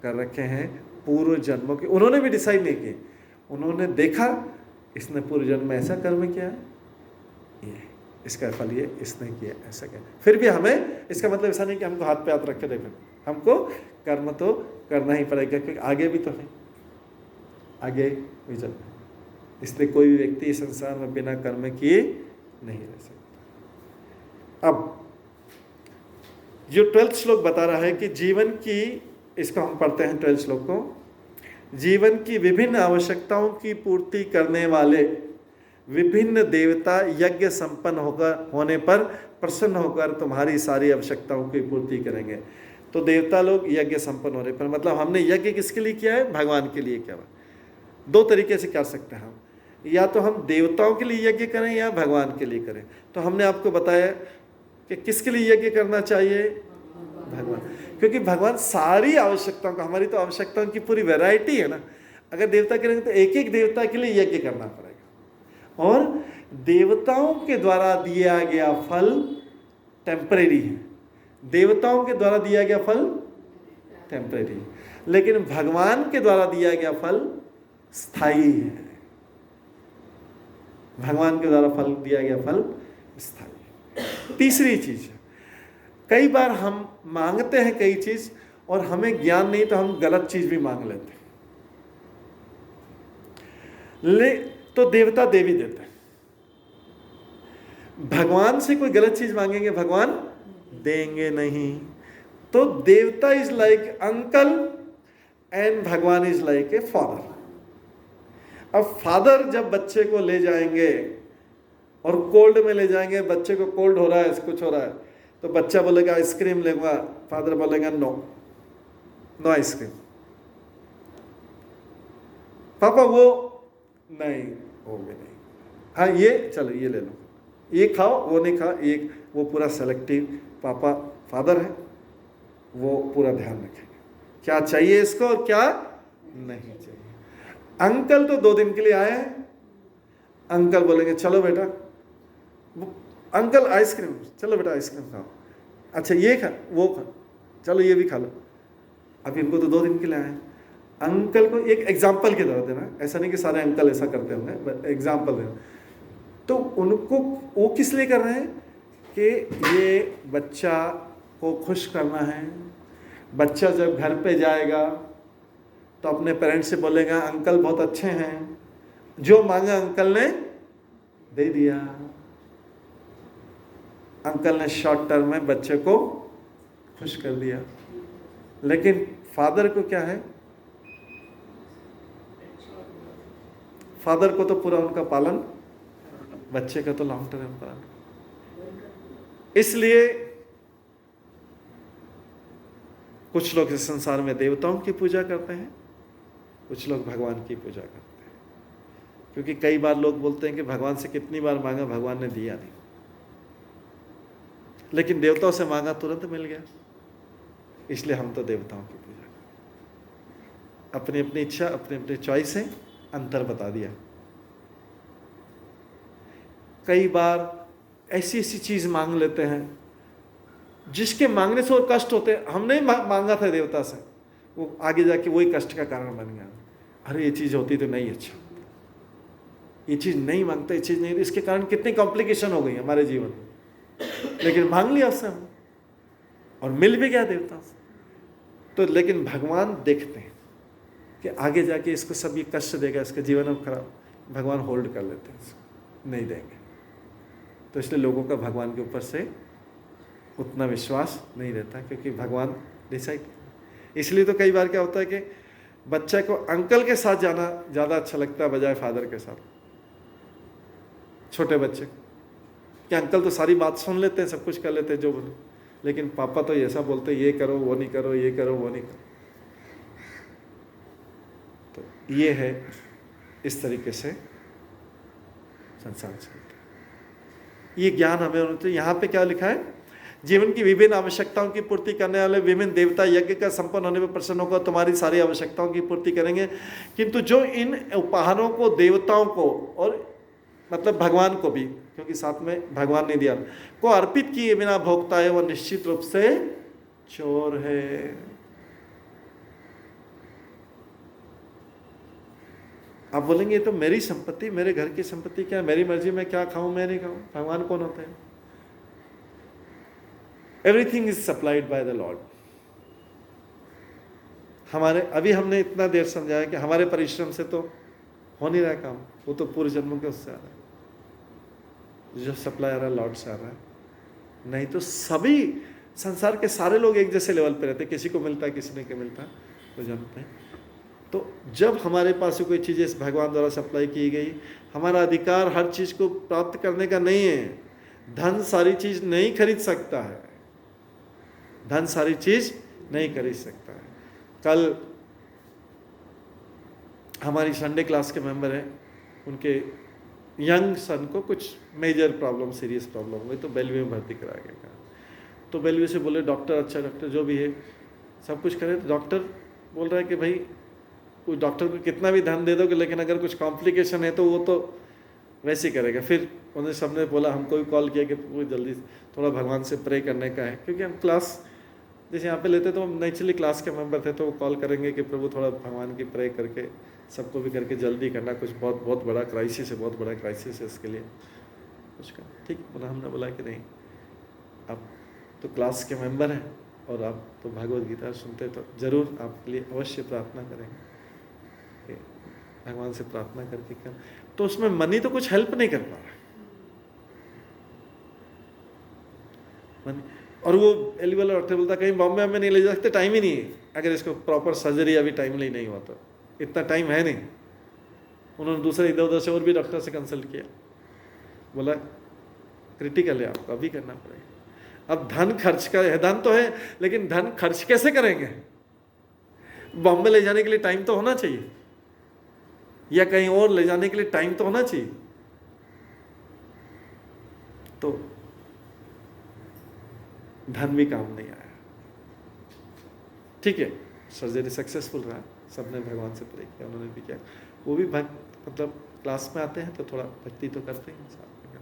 कर रखे हैं पूर्व जन्मों के। उन्होंने भी डिसाइड नहीं किए, उन्होंने देखा इसने पूर्व जन्म में ऐसा कर्म किया है, ये इसका फल ये इसने किया, ऐसा क्या। फिर भी हमें इसका मतलब ऐसा नहीं कि हमको हाथ पे हाथ रख के देखें, हमको कर्म तो करना ही पड़ेगा, क्योंकि आगे भी तो है, आगे भी चलना है। इसलिए कोई भी व्यक्ति इस संसार में बिना कर्म किए नहीं रह सकता। अब जो 12th श्लोक बता रहा है कि जीवन की, इसको हम पढ़ते हैं 12th श्लोक को, जीवन की विभिन्न आवश्यकताओं की पूर्ति करने वाले विभिन्न देवता यज्ञ संपन्न होने पर प्रसन्न होकर तुम्हारी सारी आवश्यकताओं की पूर्ति करेंगे। तो देवता लोग यज्ञ संपन्न होने पर, मतलब हमने यज्ञ किसके लिए किया है? भगवान के लिए किया है। 2 तरीके से कर सकते हैं हम, या तो हम देवताओं के लिए यज्ञ करें या भगवान के लिए करें। तो हमने आपको बताया कि किसके लिए यज्ञ करना चाहिए? भगवान, क्योंकि भगवान सारी आवश्यकताओं का, हमारी तो आवश्यकताओं की पूरी वैरायटी है ना। अगर देवता करेंगे तो एक एक देवता के लिए यज्ञ करना पड़ेगा, और देवताओं के द्वारा दिया गया फल टेम्परेरी है, देवताओं के द्वारा दिया गया फल टेम्परेरी है, लेकिन भगवान के द्वारा दिया गया फल स्थायी है। भगवान के द्वारा फल दिया गया फल स्थायी। तीसरी चीज, कई बार हम मांगते हैं कई चीज और हमें ज्ञान नहीं, तो हम गलत चीज भी मांग लेते हैं, तो देवता देवी देते हैं। भगवान से कोई गलत चीज मांगेंगे, भगवान देंगे नहीं। तो देवता इज लाइक अंकल एंड भगवान इज लाइक ए फादर। अब फादर जब बच्चे को ले जाएंगे और कोल्ड में ले जाएंगे, बच्चे को कोल्ड हो रहा है, कुछ हो रहा है, तो बच्चा बोलेगा आइसक्रीम लेगा, फादर बोलेगा नो नो आइसक्रीम। पापा वो नहीं, वो भी नहीं, हाँ ये चलो ये ले लो, ये खाओ, वो नहीं खाओ, ये वो पूरा सेलेक्टिव। पापा फादर है, वो पूरा ध्यान रखेंगे क्या चाहिए इसको और क्या नहीं चाहिए। अंकल तो 2 दिन के लिए आए हैं, अंकल बोलेंगे चलो बेटा, अंकल आइसक्रीम, चलो बेटा आइसक्रीम खाओ, अच्छा ये खा वो खा, चलो ये भी खा लो। अब इनको तो 2 दिन के लिए आए हैं। अंकल को एक एग्जाम्पल के तरह देना, ऐसा नहीं कि सारे अंकल ऐसा करते होंगे, एग्जाम्पल देना। तो उनको वो किस लिए कर रहे हैं कि ये बच्चा को खुश करना है। बच्चा जब घर पे जाएगा तो अपने पेरेंट्स से बोलेगा अंकल बहुत अच्छे हैं, जो मांगा अंकल ने दे दिया। अंकल ने शॉर्ट टर्म में बच्चे को खुश कर दिया। लेकिन फादर को क्या है, फादर को तो पूरा उनका पालन, बच्चे का तो लॉन्ग टर्म पालन। इसलिए कुछ लोग इस संसार में देवताओं की पूजा करते हैं, कुछ लोग भगवान की पूजा करते हैं। क्योंकि कई बार लोग बोलते हैं कि भगवान से कितनी बार मांगा, भगवान ने दिया नहीं, लेकिन देवताओं से मांगा तुरंत मिल गया। इसलिए हम तो देवताओं की पूजा करते हैं। अपनी अपनी इच्छा, अपनी अपनी चॉइस से अंतर बता दिया। कई बार ऐसी ऐसी चीज मांग लेते हैं जिसके मांगने से और कष्ट होते हैं। हमने मांगा था देवता से, वो आगे जाके वही कष्ट का कारण बन गया। अरे ये चीज होती तो नहीं, अच्छा ये चीज नहीं मांगते, ये चीज नहीं, इसके कारण कितनी कॉम्प्लिकेशन हो गई हमारे जीवन में, लेकिन मांग लिया उससे हम और मिल भी गया देवता से। तो लेकिन भगवान देखते हैं कि आगे जाके इसको सब ये कष्ट देगा, इसका जीवन अब खराब, भगवान होल्ड कर लेते हैं, इसको नहीं देंगे। तो इसलिए लोगों का भगवान के ऊपर से उतना विश्वास नहीं रहता, क्योंकि भगवान डिसाइड। इसलिए तो कई बार क्या होता है कि बच्चे को अंकल के साथ जाना ज़्यादा अच्छा लगता है बजाय फादर के साथ। छोटे बच्चे कि अंकल तो सारी बात सुन लेते हैं, सब कुछ कर लेते हैं जो बोले, लेकिन पापा तो ऐसा बोलते हैं, ये करो वो नहीं करो, ये करो वो नहीं करो। तो ये है, इस तरीके से संसार चलता है। ये ज्ञान हमें होना चाहिए। यहाँ पे क्या लिखा है, जीवन की विभिन्न आवश्यकताओं की पूर्ति करने वाले विभिन्न देवता यज्ञ का संपन्न होने में प्रसन्न होकर तुम्हारी सारी आवश्यकताओं की पूर्ति करेंगे। किंतु जो इन उपहारों को देवताओं को, और मतलब भगवान को भी, क्योंकि साथ में भगवान ने दिया, को अर्पित किए बिना भोगता है, वह निश्चित रूप से चोर है। आप बोलेंगे ये तो मेरी संपत्ति, मेरे घर की संपत्ति, क्या मेरी मर्जी में क्या खाऊं मैं नहीं खाऊं। भगवान कौन होते हैं? Everything is supplied by the Lord. हमारे अभी हमने इतना देर समझाया कि हमारे परिश्रम से तो हो नहीं रहा काम, वो तो पूर्व जन्मों के उससे आ रहा है, जो सप्लाई आ रहा है लॉर्ड से आ रहा है। नहीं तो सभी संसार के सारे लोग एक जैसे लेवल पे रहते, किसी को मिलता है किसी नहीं को मिलता, तो जानते हैं। तो जब हमारे पास कोई चीज़ इस भगवान द्वारा सप्लाई की गई, हमारा अधिकार हर चीज़ को प्राप्त करने का नहीं है। धन सारी चीज़ नहीं खरीद सकता है, धन सारी चीज़ नहीं खरीद सकता है। कल हमारी संडे क्लास के मेंबर हैं, उनके यंग सन को कुछ मेजर प्रॉब्लम, सीरियस प्रॉब्लम हुई, तो बेलवी में भर्ती करा गया। तो बेलवी से बोले डॉक्टर, अच्छा डॉक्टर जो भी है सब कुछ करे। तो डॉक्टर बोल रहा है कि भाई कोई डॉक्टर को कितना भी धन दे दोगे, लेकिन अगर कुछ कॉम्प्लिकेशन है तो वो तो वैसे ही करेगा। फिर उन्हें सबने बोला, हमको भी कॉल किया कि वो जल्दी थोड़ा भगवान से प्रे करने का है, क्योंकि हम क्लास जैसे यहाँ पे लेते तो हम नेचुरली क्लास के मेंबर थे, तो वो कॉल करेंगे कि प्रभु थोड़ा भगवान की प्रे करके सबको भी करके जल्दी करना, कुछ बहुत बहुत बड़ा क्राइसिस है, बहुत बड़ा क्राइसिस है, इसके लिए कुछ कर। ठीक बोला, हमने बोला कि नहीं, आप तो क्लास के मेंबर हैं और आप तो भगवद गीता सुनते, तो ज़रूर आपके लिए अवश्य प्रार्थना करेंगे कि भगवान से प्रार्थना करके कर। तो उसमें मनी तो कुछ हेल्प नहीं कर पा रहा मनी। और वो एली वाला डॉक्टर बोलता कहीं बॉम्बे में नहीं ले जा सकते, टाइम ही नहीं है, अगर इसको प्रॉपर सर्जरी अभी टाइमली नहीं हुआ तो इतना टाइम है नहीं। उन्होंने दूसरे इधर उधर से और भी डॉक्टर से कंसल्ट किया, बोला क्रिटिकल है, आपको अभी करना पड़ेगा। अब धन खर्च का है, धन तो है, लेकिन धन खर्च कैसे करेंगे? बॉम्बे ले जाने के लिए टाइम तो होना चाहिए, या कहीं और ले जाने के लिए टाइम तो होना चाहिए। तो धन भी काम नहीं आया। ठीक है, सर्जरी सक्सेसफुल रहा, सबने भगवान से प्रे किया, उन्होंने भी किया, वो भी भक्त मतलब क्लास में आते हैं तो थोड़ा भक्ति तो करते हैं साथ में।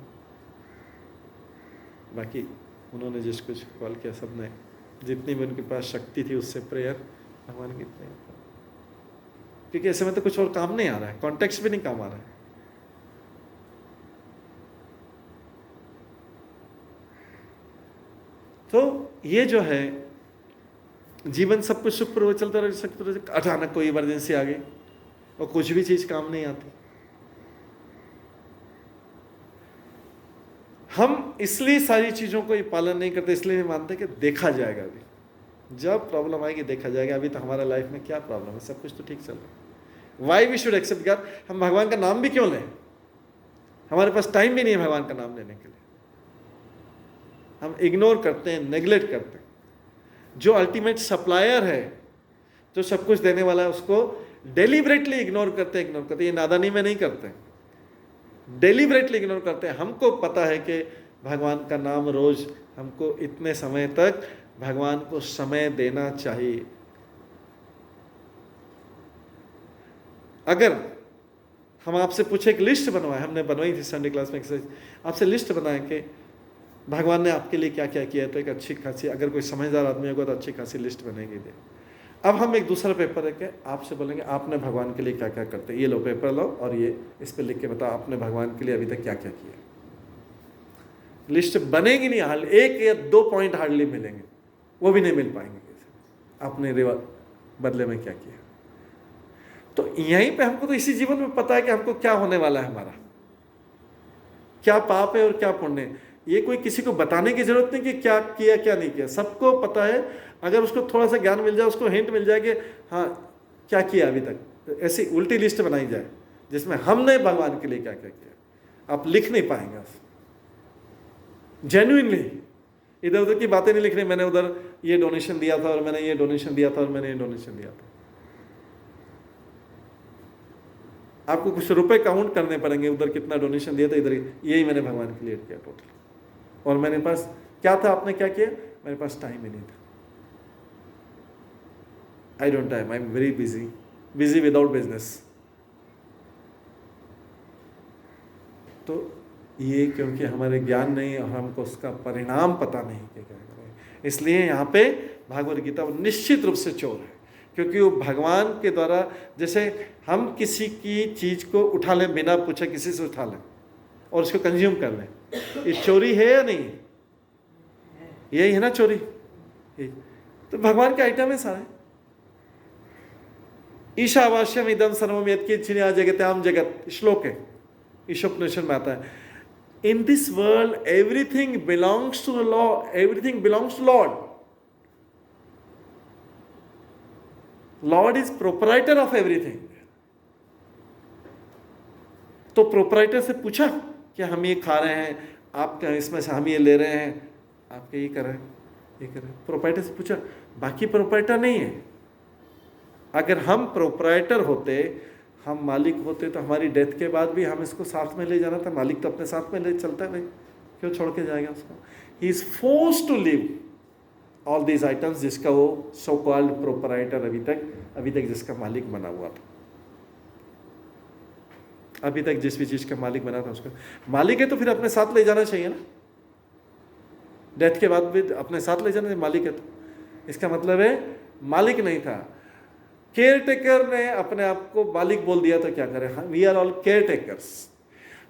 बाकी उन्होंने जिस कुछ कॉल किया, सबने जितनी भी उनके पास शक्ति थी उससे प्रेयर भगवान की प्रेयर, क्योंकि ऐसे में तो कुछ और काम नहीं आ रहा है, कॉन्टेक्स्ट भी नहीं काम आ रहा है। तो ये जो है जीवन सब कुछ सुखपूर्वक चलता रहे, अचानक कोई इमरजेंसी आ गई और कुछ भी चीज काम नहीं आती। हम इसलिए सारी चीजों को पालन नहीं करते, इसलिए नहीं मानते कि देखा जाएगा, अभी जब प्रॉब्लम आएगी देखा जाएगा, अभी तो हमारा लाइफ में क्या प्रॉब्लम है, सब कुछ तो ठीक चल रहा है। Why we should accept God, हम भगवान का नाम भी क्यों लें, हमारे पास टाइम भी नहीं है भगवान का नाम लेने के लिए, हम इग्नोर करते हैं, नेग्लेक्ट करते हैं। जो अल्टीमेट सप्लायर है, जो सब कुछ देने वाला है, उसको डेलिबरेटली इग्नोर करते हैं, ये नादानी में नहीं करते, डेलिबरेटली इग्नोर करते हैं। हमको पता है कि भगवान का नाम रोज हमको इतने समय तक भगवान को समय देना चाहिए। अगर हम आपसे पूछे एक लिस्ट बनवाए, हमने बनवाई थी संडे क्लास में एक्सरसाइज, आपसे लिस्ट बनाए कि भगवान ने आपके लिए क्या क्या किया है, तो एक अच्छी खासी, अगर कोई समझदार आदमी होगा तो अच्छी खासी लिस्ट बनेगी दे। अब हम एक दूसरा पेपर रख के आपसे बोलेंगे आपने भगवान के लिए क्या क्या करते हैं, ये लो पेपर लो और ये इस पे लिख के बताओ आपने भगवान के लिए अभी तक क्या क्या किया। लिस्ट बनेगी नहीं, हाल 1 या 2 पॉइंट हार्डली मिलेंगे, वो भी नहीं मिल पाएंगे आपने बदले में क्या किया। तो यहीं पे हमको तो इसी जीवन में पता है कि हमको क्या होने वाला है, हमारा क्या पाप है और क्या पुण्य है। ये कोई किसी को बताने की जरूरत नहीं कि क्या किया क्या नहीं किया, सबको पता है। अगर उसको थोड़ा सा ज्ञान मिल जाए, उसको हिंट मिल जाए कि हाँ क्या किया अभी तक, ऐसी उल्टी लिस्ट बनाई जाए जिसमें हमने भगवान के लिए क्या क्या किया, आप लिख नहीं पाएंगे। जेन्युइनली इधर उधर की बातें नहीं लिख रही, मैंने उधर ये डोनेशन दिया था और मैंने ये डोनेशन दिया था और मैंने ये डोनेशन दिया था। आपको कुछ रुपए काउंट करने पड़ेंगे, उधर कितना डोनेशन दिया था, इधर यही मैंने भगवान के लिए किया टोटल, और मेरे पास क्या था, आपने क्या किया, मेरे पास टाइम ही नहीं था। I don't time, I am very busy without business. तो ये क्योंकि हमारे ज्ञान नहीं और हमको उसका परिणाम पता नहीं कि क्या करें, इसलिए यहाँ पे भागवत गीता निश्चित रूप से चोर है, क्योंकि वो भगवान के द्वारा, जैसे हम किसी की चीज को उठा लें बिना पूछे, किसी से उठा लें और उसको कंज्यूम कर लें, ये चोरी है या नहीं, यही है ना चोरी। तो भगवान के आइटम है सारे। ईशावास्यम इदम सर्वम यत्किंचित् जगत्याम जगत, श्लोक है, ईशोपनिषद में आता है। In this world everything belongs to the lord, everything belongs to lord. Lord is proprietor of everything. तो प्रोपराइटर से पूछा कि हम ये खा रहे हैं, आप इसमें से हम ये ले रहे हैं, आप ये कर रहे हैं, ये कर रहे हैं। प्रोपराइटर से पूछा, बाकी प्रोपराइटर नहीं है। अगर हम प्रोपराइटर होते, हम मालिक होते, तो हमारी डेथ के बाद भी हम इसको साथ में ले जाना था। मालिक तो अपने साथ में ले चलता है, भाई क्यों छोड़ के जाएगा उसको। He is forced to leave all these items, जिसका वो सो कॉल्ड प्रोपराइटर अभी तक जिसका मालिक बना हुआ था, अभी तक जिस भी चीज का मालिक बना था उसका मालिक है, तो फिर अपने साथ ले जाना चाहिए ना। डेथ के बाद भी अपने साथ ले जाना, मालिक है तो इसका मतलब है मालिक नहीं था। केयर टेकर ने अपने आप को मालिक बोल दिया, तो क्या करें, we are all caretakers.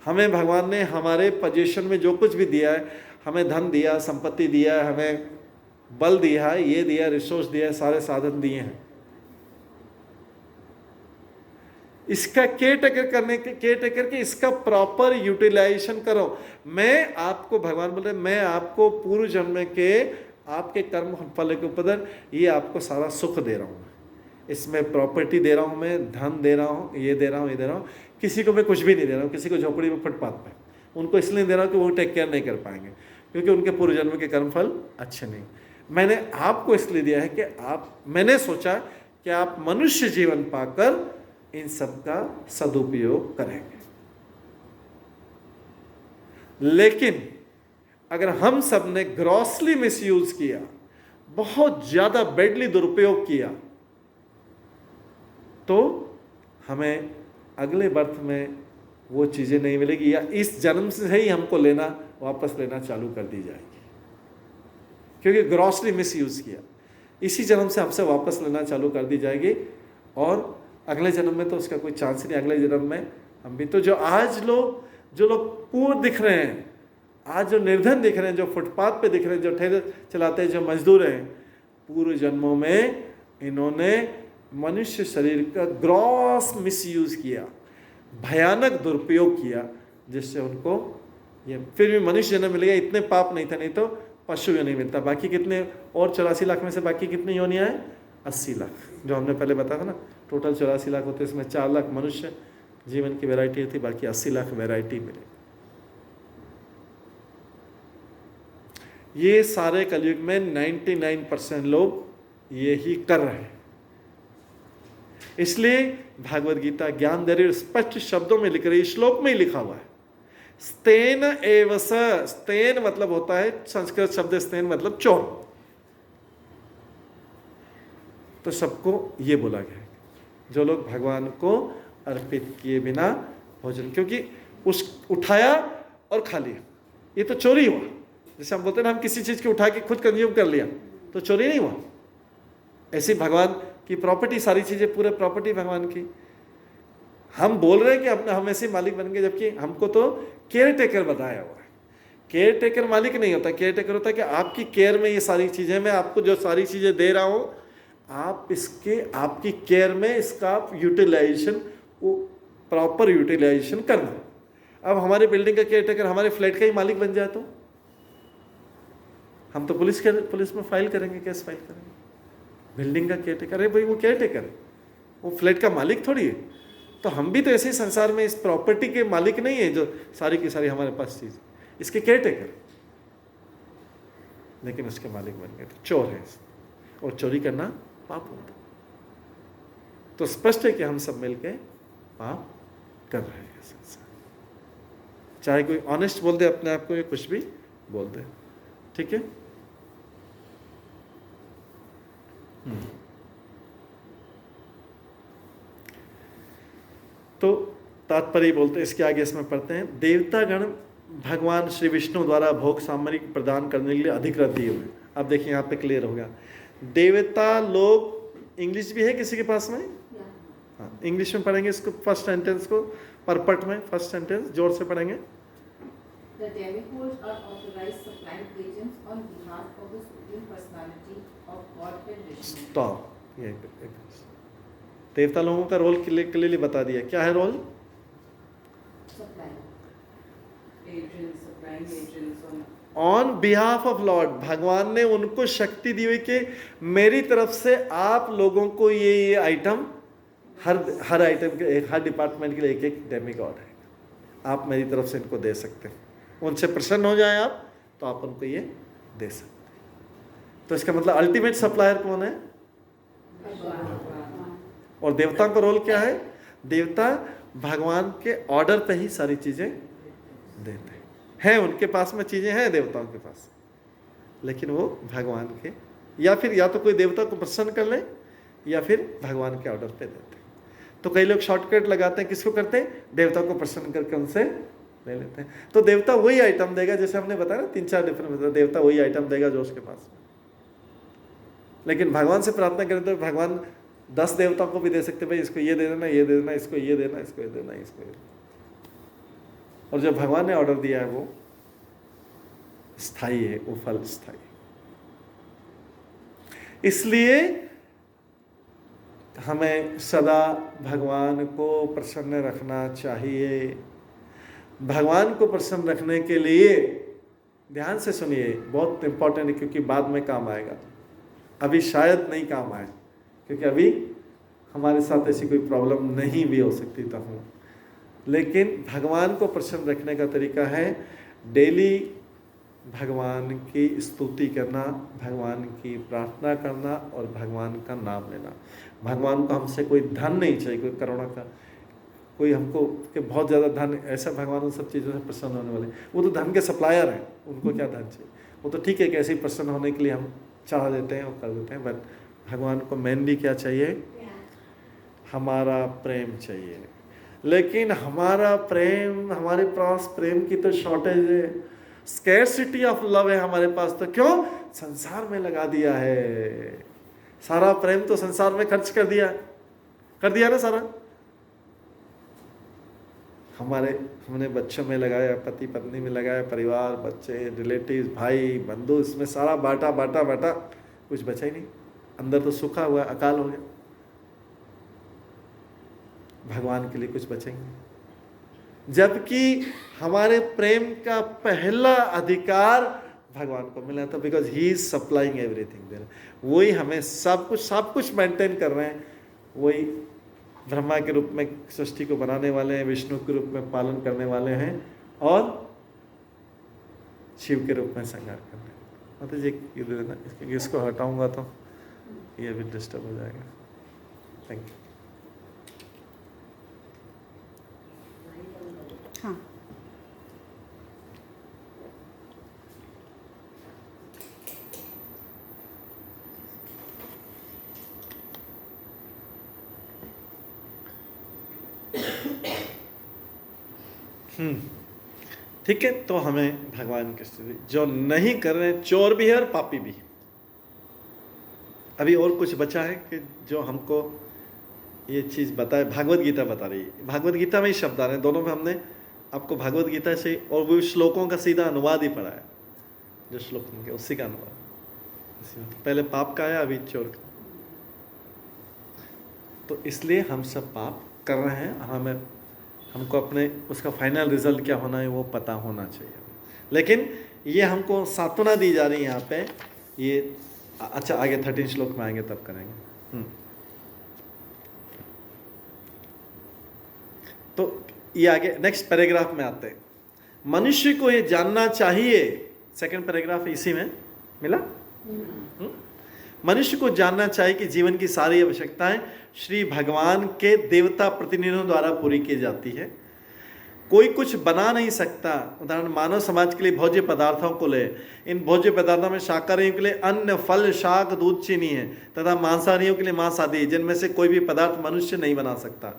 हमें भगवान ने हमारे पोजीशन में जो कुछ भी दिया है, हमें धन दिया, संपत्ति दिया, हमें बल दिया है, ये दिया, रिसोर्स दिया, सारे साधन दिए हैं। इसका केयर टेकर के इसका प्रॉपर यूटिलाइजेशन करो। मैं आपको, भगवान बोले, मैं आपको पूर्व जन्म के आपके कर्म फल के उपदर ये आपको सारा सुख दे रहा हूँ, इसमें प्रॉपर्टी दे रहा हूँ, मैं धन दे रहा हूँ, ये दे रहा हूँ, ये दे रहा हूँ। किसी को मैं कुछ भी नहीं दे रहा हूँ, किसी को झोपड़ी में फुटपाथ पे, उनको इसलिए दे रहा हूँ कि वो टेक केयर नहीं कर पाएंगे, क्योंकि उनके पूर्व जन्म के कर्म फल अच्छे नहीं। मैंने आपको इसलिए दिया है कि मैंने सोचा कि आप मनुष्य जीवन पाकर इन सब का सदुपयोग करेंगे। लेकिन अगर हम सब ने ग्रॉसली मिसयूज किया, बहुत ज्यादा बेडली दुरुपयोग किया, तो हमें अगले बर्थ में वो चीज़ें नहीं मिलेगी, या इस जन्म से ही हमको लेना वापस लेना चालू कर दी जाएगी, क्योंकि ग्रॉसली मिस यूज़ किया। इसी जन्म से हमसे वापस लेना चालू कर दी जाएगी, और अगले जन्म में तो उसका कोई चांस नहीं। अगले जन्म में हम भी तो जो लोग पूर्ण दिख रहे हैं, आज जो निर्धन दिख रहे हैं, जो फुटपाथ पे दिख रहे हैं, जो ठेले चलाते हैं, जो मजदूर हैं, पूर्व जन्मों में इन्होंने मनुष्य शरीर का ग्रॉस मिसयूज किया, भयानक दुरुपयोग किया, जिससे उनको ये फिर भी मनुष्य जन्म मिल गया। इतने पाप नहीं था, नहीं तो पशु योनि मिलता। बाकी कितने और 84 लाख में से बाकी कितनी योनियाँ हैं? 80 लाख, जो हमने पहले बताया था ना। टोटल 84 लाख होते, इसमें 4 लाख मनुष्य जीवन की वैरायटी होती, बाकी 80 लाख वैरायटी मिले। ये सारे कलयुग में 99% लोग ये ही कर रहे हैं। इसलिए भागवत गीता ज्ञान दे रही, स्पष्ट शब्दों में लिख रही, श्लोक में ही लिखा हुआ है, स्तेन एव स। स्तेन मतलब होता है, संस्कृत शब्द स्तेन मतलब चोर। तो सबको ये बोला गया है, जो लोग भगवान को अर्पित किए बिना भोजन, क्योंकि उस उठाया और खा लिया, ये तो चोरी हुआ। जैसे हम बोलते हैं ना, हम किसी चीज को उठा के खुद कंज्यूम कर लिया तो चोरी नहीं हुआ। ऐसे भगवान की प्रॉपर्टी, सारी चीजें पूरे प्रॉपर्टी भगवान की। हम बोल रहे हैं कि हम ऐसे मालिक बन गए, जबकि हमको तो केयर टेकर बताया हुआ है। केयर टेकर मालिक नहीं होता, केयर टेकर होता है कि आपकी केयर में ये सारी चीजें, मैं आपको जो सारी चीजें दे रहा हूं, आप इसके आपकी केयर में इसका यूटिलाइजेशन, वो प्रॉपर यूटिलाइजेशन करना। अब हमारे बिल्डिंग का केयर टेकर हमारे फ्लैट का ही मालिक बन जाए तो हम तो पुलिस में फाइल करेंगे, केस फाइल करेंगे। बिल्डिंग का केयर टेकर है भाई, वो केयर टेकर है, वो फ्लैट का मालिक थोड़ी है। तो हम भी तो ऐसे ही संसार में इस प्रॉपर्टी के मालिक नहीं है, जो सारी की सारी हमारे पास चीज, इसके केयर टेकर, लेकिन उसके मालिक बन गए तो चोर है, और चोरी करना पाप होता। तो स्पष्ट है कि हम सब मिलके पाप कर रहे हैं संसार। चाहे कोई ऑनेस्ट बोल दे अपने आप को, या कुछ भी बोल दे, ठीक है। तो तात्पर्य बोलते, इसके आगे इसमें पढ़ते हैं, देवता गण भगवान श्री विष्णु द्वारा भोग सामग्री प्रदान करने के लिए अधिकृत दिए हुए। अब देखिए यहाँ पे क्लियर हो गया। देवता लोग, इंग्लिश भी है किसी के पास में? हाँ, इंग्लिश में पढ़ेंगे इसको, फर्स्ट सेंटेंस को परपट में, फर्स्ट सेंटेंस जोर से पढ़ेंगे। The demigods are authorized supplying agents on behalf of the Supreme Personality of Godhead Vishnu. Stop, ये देवता लोगों का रोल क्लियरली बता दिया। क्या है role? On behalf of lord. भगवान ने उनको शक्ति दी हुई कि मेरी तरफ से आप लोगों को ये आइटम, हर आइटम के, हर डिपार्टमेंट के लिए एक एक डेमिगॉड है, आप मेरी तरफ से इनको दे सकते हैं। उनसे प्रसन्न हो जाए आप, तो आप उनको ये दे सकते हैं। तो इसका मतलब अल्टीमेट सप्लायर कौन है? और देवताओं का रोल क्या है? देवता भगवान के ऑर्डर पे ही सारी चीजें देते हैं। उनके पास में चीजें हैं देवताओं के पास, लेकिन वो भगवान के, या फिर या तो कोई देवता को प्रसन्न कर ले, या फिर भगवान के ऑर्डर पे देते हैं। तो कई लोग शॉर्टकट लगाते हैं, किसको करते हैं? देवता को प्रसन्न करके उनसे ले लेते हैं। तो देवता वही आइटम देगा, जैसे हमने बताया ना 3-4 डिफरेंस, देवता वही आइटम देगा जो उसके पास। लेकिन भगवान से प्रार्थना करें तो भगवान 10 देवताओं को भी दे सकते, भाई इसको ये दे देना, ये दे देना, इसको ये देना, इसको ये देना, इसको ये देना। और जो भगवान ने ऑर्डर दिया है वो स्थायी है, वो फल स्थायी। इसलिए हमें सदा भगवान को प्रसन्न रखना चाहिए। भगवान को प्रसन्न रखने के लिए, ध्यान से सुनिए, बहुत इंपॉर्टेंट है, क्योंकि बाद में काम आएगा, अभी शायद नहीं काम आए, क्योंकि अभी हमारे साथ ऐसी कोई प्रॉब्लम नहीं भी हो सकती तब हो। लेकिन भगवान को प्रसन्न रखने का तरीका है डेली भगवान की स्तुति करना, भगवान की प्रार्थना करना और भगवान का नाम लेना। भगवान को हमसे कोई धन नहीं चाहिए, कोई करुणा का, कोई हमको कि बहुत ज़्यादा धन, ऐसा भगवान उन सब चीज़ों से प्रसन्न होने वाले, वो तो धन के सप्लायर हैं, उनको क्या धन चाहिए। वो तो ठीक है कि ऐसे ही प्रसन्न होने के लिए हम चाह देते हैं और कर देते हैं, बट भगवान को मेनली क्या चाहिए? हमारा प्रेम चाहिए। लेकिन हमारा प्रेम, हमारे पास प्रेम की तो शॉर्टेज है, स्कैरसिटी ऑफ लव है हमारे पास। तो क्यों? संसार में लगा दिया है सारा प्रेम, तो संसार में खर्च कर दिया ना सारा। हमने बच्चों में लगाया, पति पत्नी में लगाया, परिवार, बच्चे, रिलेटिव्स, भाई बंधु, इसमें सारा बांटा, कुछ बचा ही नहीं। अंदर तो सूखा हुआ, अकाल हो गया। भगवान के लिए कुछ बचा ही नहीं। जबकि हमारे प्रेम का पहला अधिकार भगवान को मिला था, because he is supplying everything there. वही हमें सब कुछ मेंटेन कर रहे हैं। वही ब्रह्मा के रूप में सृष्टि को बनाने वाले हैं, विष्णु के रूप में पालन करने वाले हैं, और शिव के रूप में संहार कर रहे हैं। मतलब जी इसको हटाऊंगा तो ये भी डिस्टर्ब हो जाएगा। Thank you. हाँ, ठीक है। तो हमें भगवान की स्तुति जो नहीं कर रहे हैं, चोर भी है और पापी भी। अभी और कुछ बचा है कि जो हमको ये चीज़ बताए, भागवत गीता बता रही है। भागवत गीता में ही शब्द आ रहे हैं, दोनों में हमने आपको भागवत गीता से और वो श्लोकों का सीधा अनुवाद ही पढ़ा है। जो श्लोक के उसी का अनुवाद, पहले पाप का आया, अभी चोर का। तो इसलिए हम सब पाप कर रहे हैं। हमको अपने उसका फाइनल रिजल्ट क्या होना है वो पता होना चाहिए। लेकिन ये हमको सांत्वना दी जा रही है यहाँ पे। ये अच्छा, आगे 13 श्लोक में आएंगे तब करेंगे। तो ये आगे नेक्स्ट पैराग्राफ में आते हैं। मनुष्य को ये जानना चाहिए, सेकंड पैराग्राफ इसी में मिला। मनुष्य को जानना चाहिए कि जीवन की सारी आवश्यकताएं श्री भगवान के देवता प्रतिनिधियों द्वारा पूरी की जाती है। कोई कुछ बना नहीं सकता। उदाहरण मानव समाज के लिए भोज्य पदार्थों को ले। इन भोज्य पदार्थों में शाकाहारियों के लिए अन्न, फल, शाक, दूध, चीनी है, तथा मांसाहारियों के लिए मांस आदि, जिनमें से कोई भी पदार्थ मनुष्य नहीं बना सकता।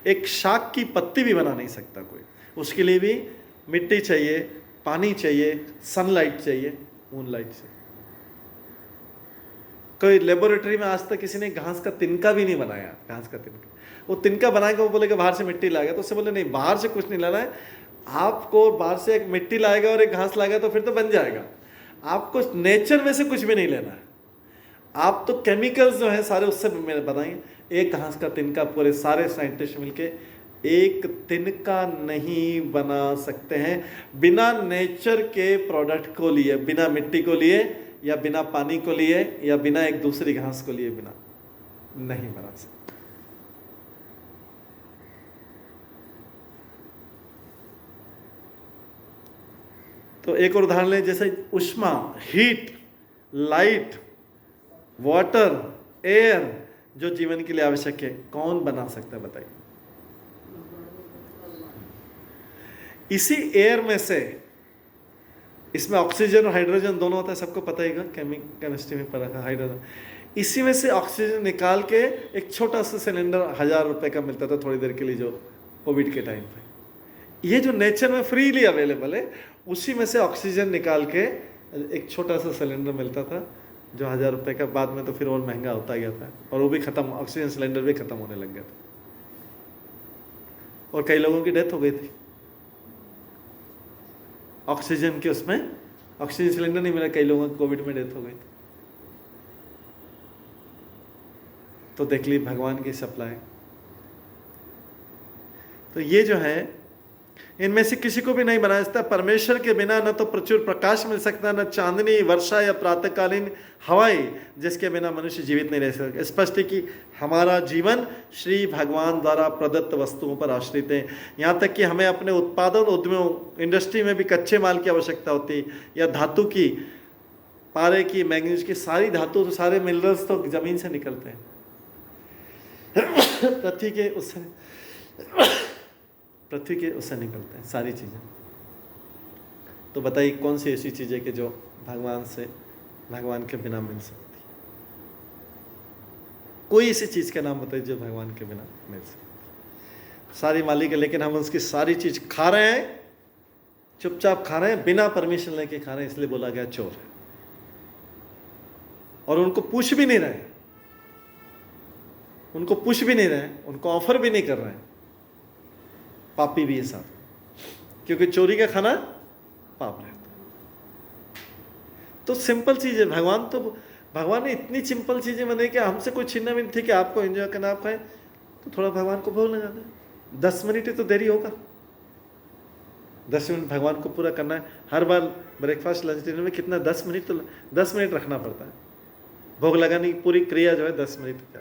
एक शाक की पत्ती भी बना नहीं सकता कोई। उसके लिए भी मिट्टी चाहिए, पानी चाहिए, सनलाइट चाहिए, मूनलाइट चाहिए। कोई लेबोरेटरी में आज तक किसी ने घास का तिनका भी नहीं बनाया। घास का तिनका, वो तिनका बनाएगा, वो बोलेगा बाहर से मिट्टी लाएगा, तो उससे बोले नहीं, बाहर से कुछ नहीं लाना है आपको। बाहर से एक मिट्टी लाएगा और एक घास लाएगा तो फिर तो बन जाएगा। आपको नेचर में से कुछ भी नहीं लेना है। आप तो केमिकल्स जो है सारे उससे मेरे बताएंगे। एक घास का तिनका पूरे सारे साइंटिस्ट मिलके एक तिनका नहीं बना सकते हैं बिना नेचर के प्रोडक्ट को लिए, बिना मिट्टी को लिए, या बिना पानी को लिए, या बिना एक दूसरी घास को लिए, बिना नहीं बना सकते। तो एक और उदाहरण लें, जैसे उष्मा, हीट, लाइट, वाटर, एयर जो जीवन के लिए आवश्यक है, कौन बना सकता है बताइए। इसी एयर में से, इसमें ऑक्सीजन और हाइड्रोजन दोनों होता है, सबको पता ही, केमिस्ट्री में पढ़ा था हाइड्रोजन। इसी में से ऑक्सीजन निकाल के एक छोटा सा सिलेंडर 1000 रुपए का मिलता था थोड़ी देर के लिए, जो कोविड के टाइम पे। ये जो नेचर में फ्रीली अवेलेबल है, उसी में से ऑक्सीजन निकाल के एक छोटा सा सिलेंडर मिलता था जो 1000 रुपए का। बाद में तो फिर और महंगा होता गया था, और वो भी खत्म, ऑक्सीजन सिलेंडर भी खत्म होने लग गया था, और कई लोगों की डेथ हो गई थी ऑक्सीजन के उसमें। ऑक्सीजन सिलेंडर नहीं मिला, कई लोगों की कोविड में डेथ हो गई थी। तो देख ली भगवान की सप्लाई। तो ये जो है, इनमें से किसी को भी नहीं बना सकता। परमेश्वर के बिना न तो प्रचुर प्रकाश मिल सकता, न चांदनी, वर्षा या प्रातःकालीन हवाएं, जिसके बिना मनुष्य जीवित नहीं रह सकता। स्पष्ट है कि हमारा जीवन श्री भगवान द्वारा प्रदत्त वस्तुओं पर आश्रित है। यहाँ तक कि हमें अपने उत्पादन उद्यमों, इंडस्ट्री में भी कच्चे माल की आवश्यकता होती है, या धातु की, पारे की, मैग्नीज की, सारी धातु, तो सारे मिनरल्स तो जमीन से निकलते हैं, पृथ्वी के उससे निकलते हैं सारी चीज़ें। तो बताइए कौन सी ऐसी चीज़ें कि जो भगवान के बिना मिल सकती। कोई ऐसी चीज़ का नाम बताइए जो भगवान के बिना मिल सकती। सारी मालिक है, लेकिन हम उसकी सारी चीज़ खा रहे हैं, चुपचाप खा रहे हैं, बिना परमिशन लेके खा रहे हैं, इसलिए बोला गया चोर है। और उनको पूछ भी नहीं रहे, उनको पूछ भी नहीं रहे, उनको ऑफर भी नहीं कर रहे हैं। पापी भी है साथ, क्योंकि चोरी का खाना पाप रहता है। तो सिंपल चीज़ है, भगवान ने इतनी सिंपल चीज़ें बनाई कि हमसे कोई छीनना भी नहीं। ठीक है, आपको एंजॉय करना, आप खाएं, तो थोड़ा भगवान को भोग लगा दें। 10 मिनट ही तो देरी होगा, 10 मिनट भगवान को पूरा करना है। हर बार ब्रेकफास्ट लंच डिनर में कितना 10 मिनट, तो 10 मिनट रखना पड़ता है। भोग लगाने की पूरी क्रिया जो है 10 मिनट का।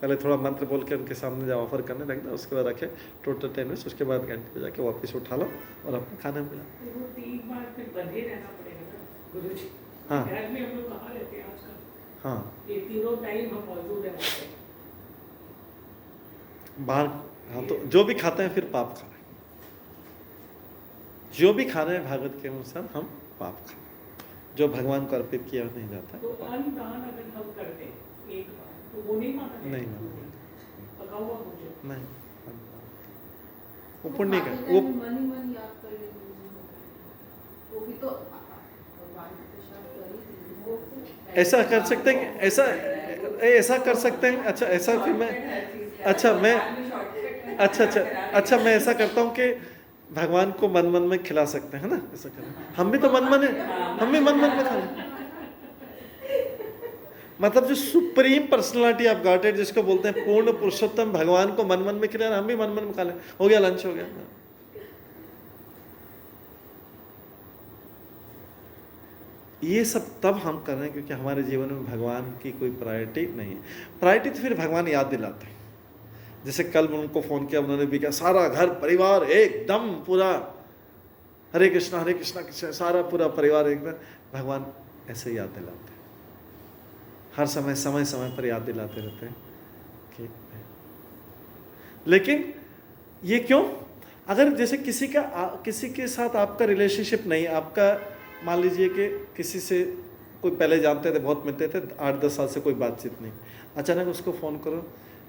पहले थोड़ा मंत्र बोल के उनके सामने जब ऑफर करने रख दो, उसके बाद रखे टोटल 10 मिनट, उसके बाद घंटे पे जाके वापस उठा लो और अपने खाने में मिला। वो 3 बार फिर बंधे रहना पड़ेगा ना गुरुजी। हाँ। घर में हम लोग कहाँ रहते हैं आजकल? हाँ, ये तीनों टाइम हम मौजूद हैं वहाँ पे। बाहर। हाँ, तो जो भी खाते हैं फिर पाप खा रहे हैं, जो भी खा रहे हैं भागवत के अनुसार हम पाप खा रहे हैं। जो भगवान को अर्पित किया नहीं जाता। तो अन्न दान अगर हम करते हैं एक बार, तो वो नहीं माना जाएगा? नहीं माना पका हुआ भोजन नहीं, वो पुण्य का वो मन ही मन याद कर ले गुरुजी, वो भी तो भगवान के प्रसाद कर ही थी वो। ऐसा कर सकते हैं, ऐसा कर सकते हैं। अच्छा, ऐसा फिर मैं मैं ऐसा करता हूँ कि भगवान को मन मन में खिला सकते हैं ना, ऐसा करें। हम भी तो मन मन है, हम भी मन मन में खा लें। मतलब जो सुप्रीम पर्सनालिटी ऑफ गॉडहेड जिसको बोलते हैं पूर्ण पुरुषोत्तम भगवान को मन मन में खिलाना, हम भी मन मन में खा लें। हो गया, लंच हो गया। ये सब तब हम कर रहे हैं क्योंकि हमारे जीवन में भगवान की कोई प्रायोरिटी नहीं है। प्रायोरिटी तो फिर भगवान याद दिलाते हैं। जैसे कल उनको फ़ोन किया, उन्होंने भी कहा सारा घर परिवार एकदम पूरा हरे कृष्णा कृष्ण, सारा पूरा परिवार एकदम। भगवान ऐसे याद दिलाते हैं, हर समय पर याद दिलाते रहते हैं कि। लेकिन ये क्यों? अगर जैसे किसी के साथ आपका रिलेशनशिप नहीं, आपका मान लीजिए कि किसी से कोई पहले जानते थे, बहुत मिलते थे, 8-10 साल से कोई बातचीत नहीं, अचानक उसको फ़ोन करो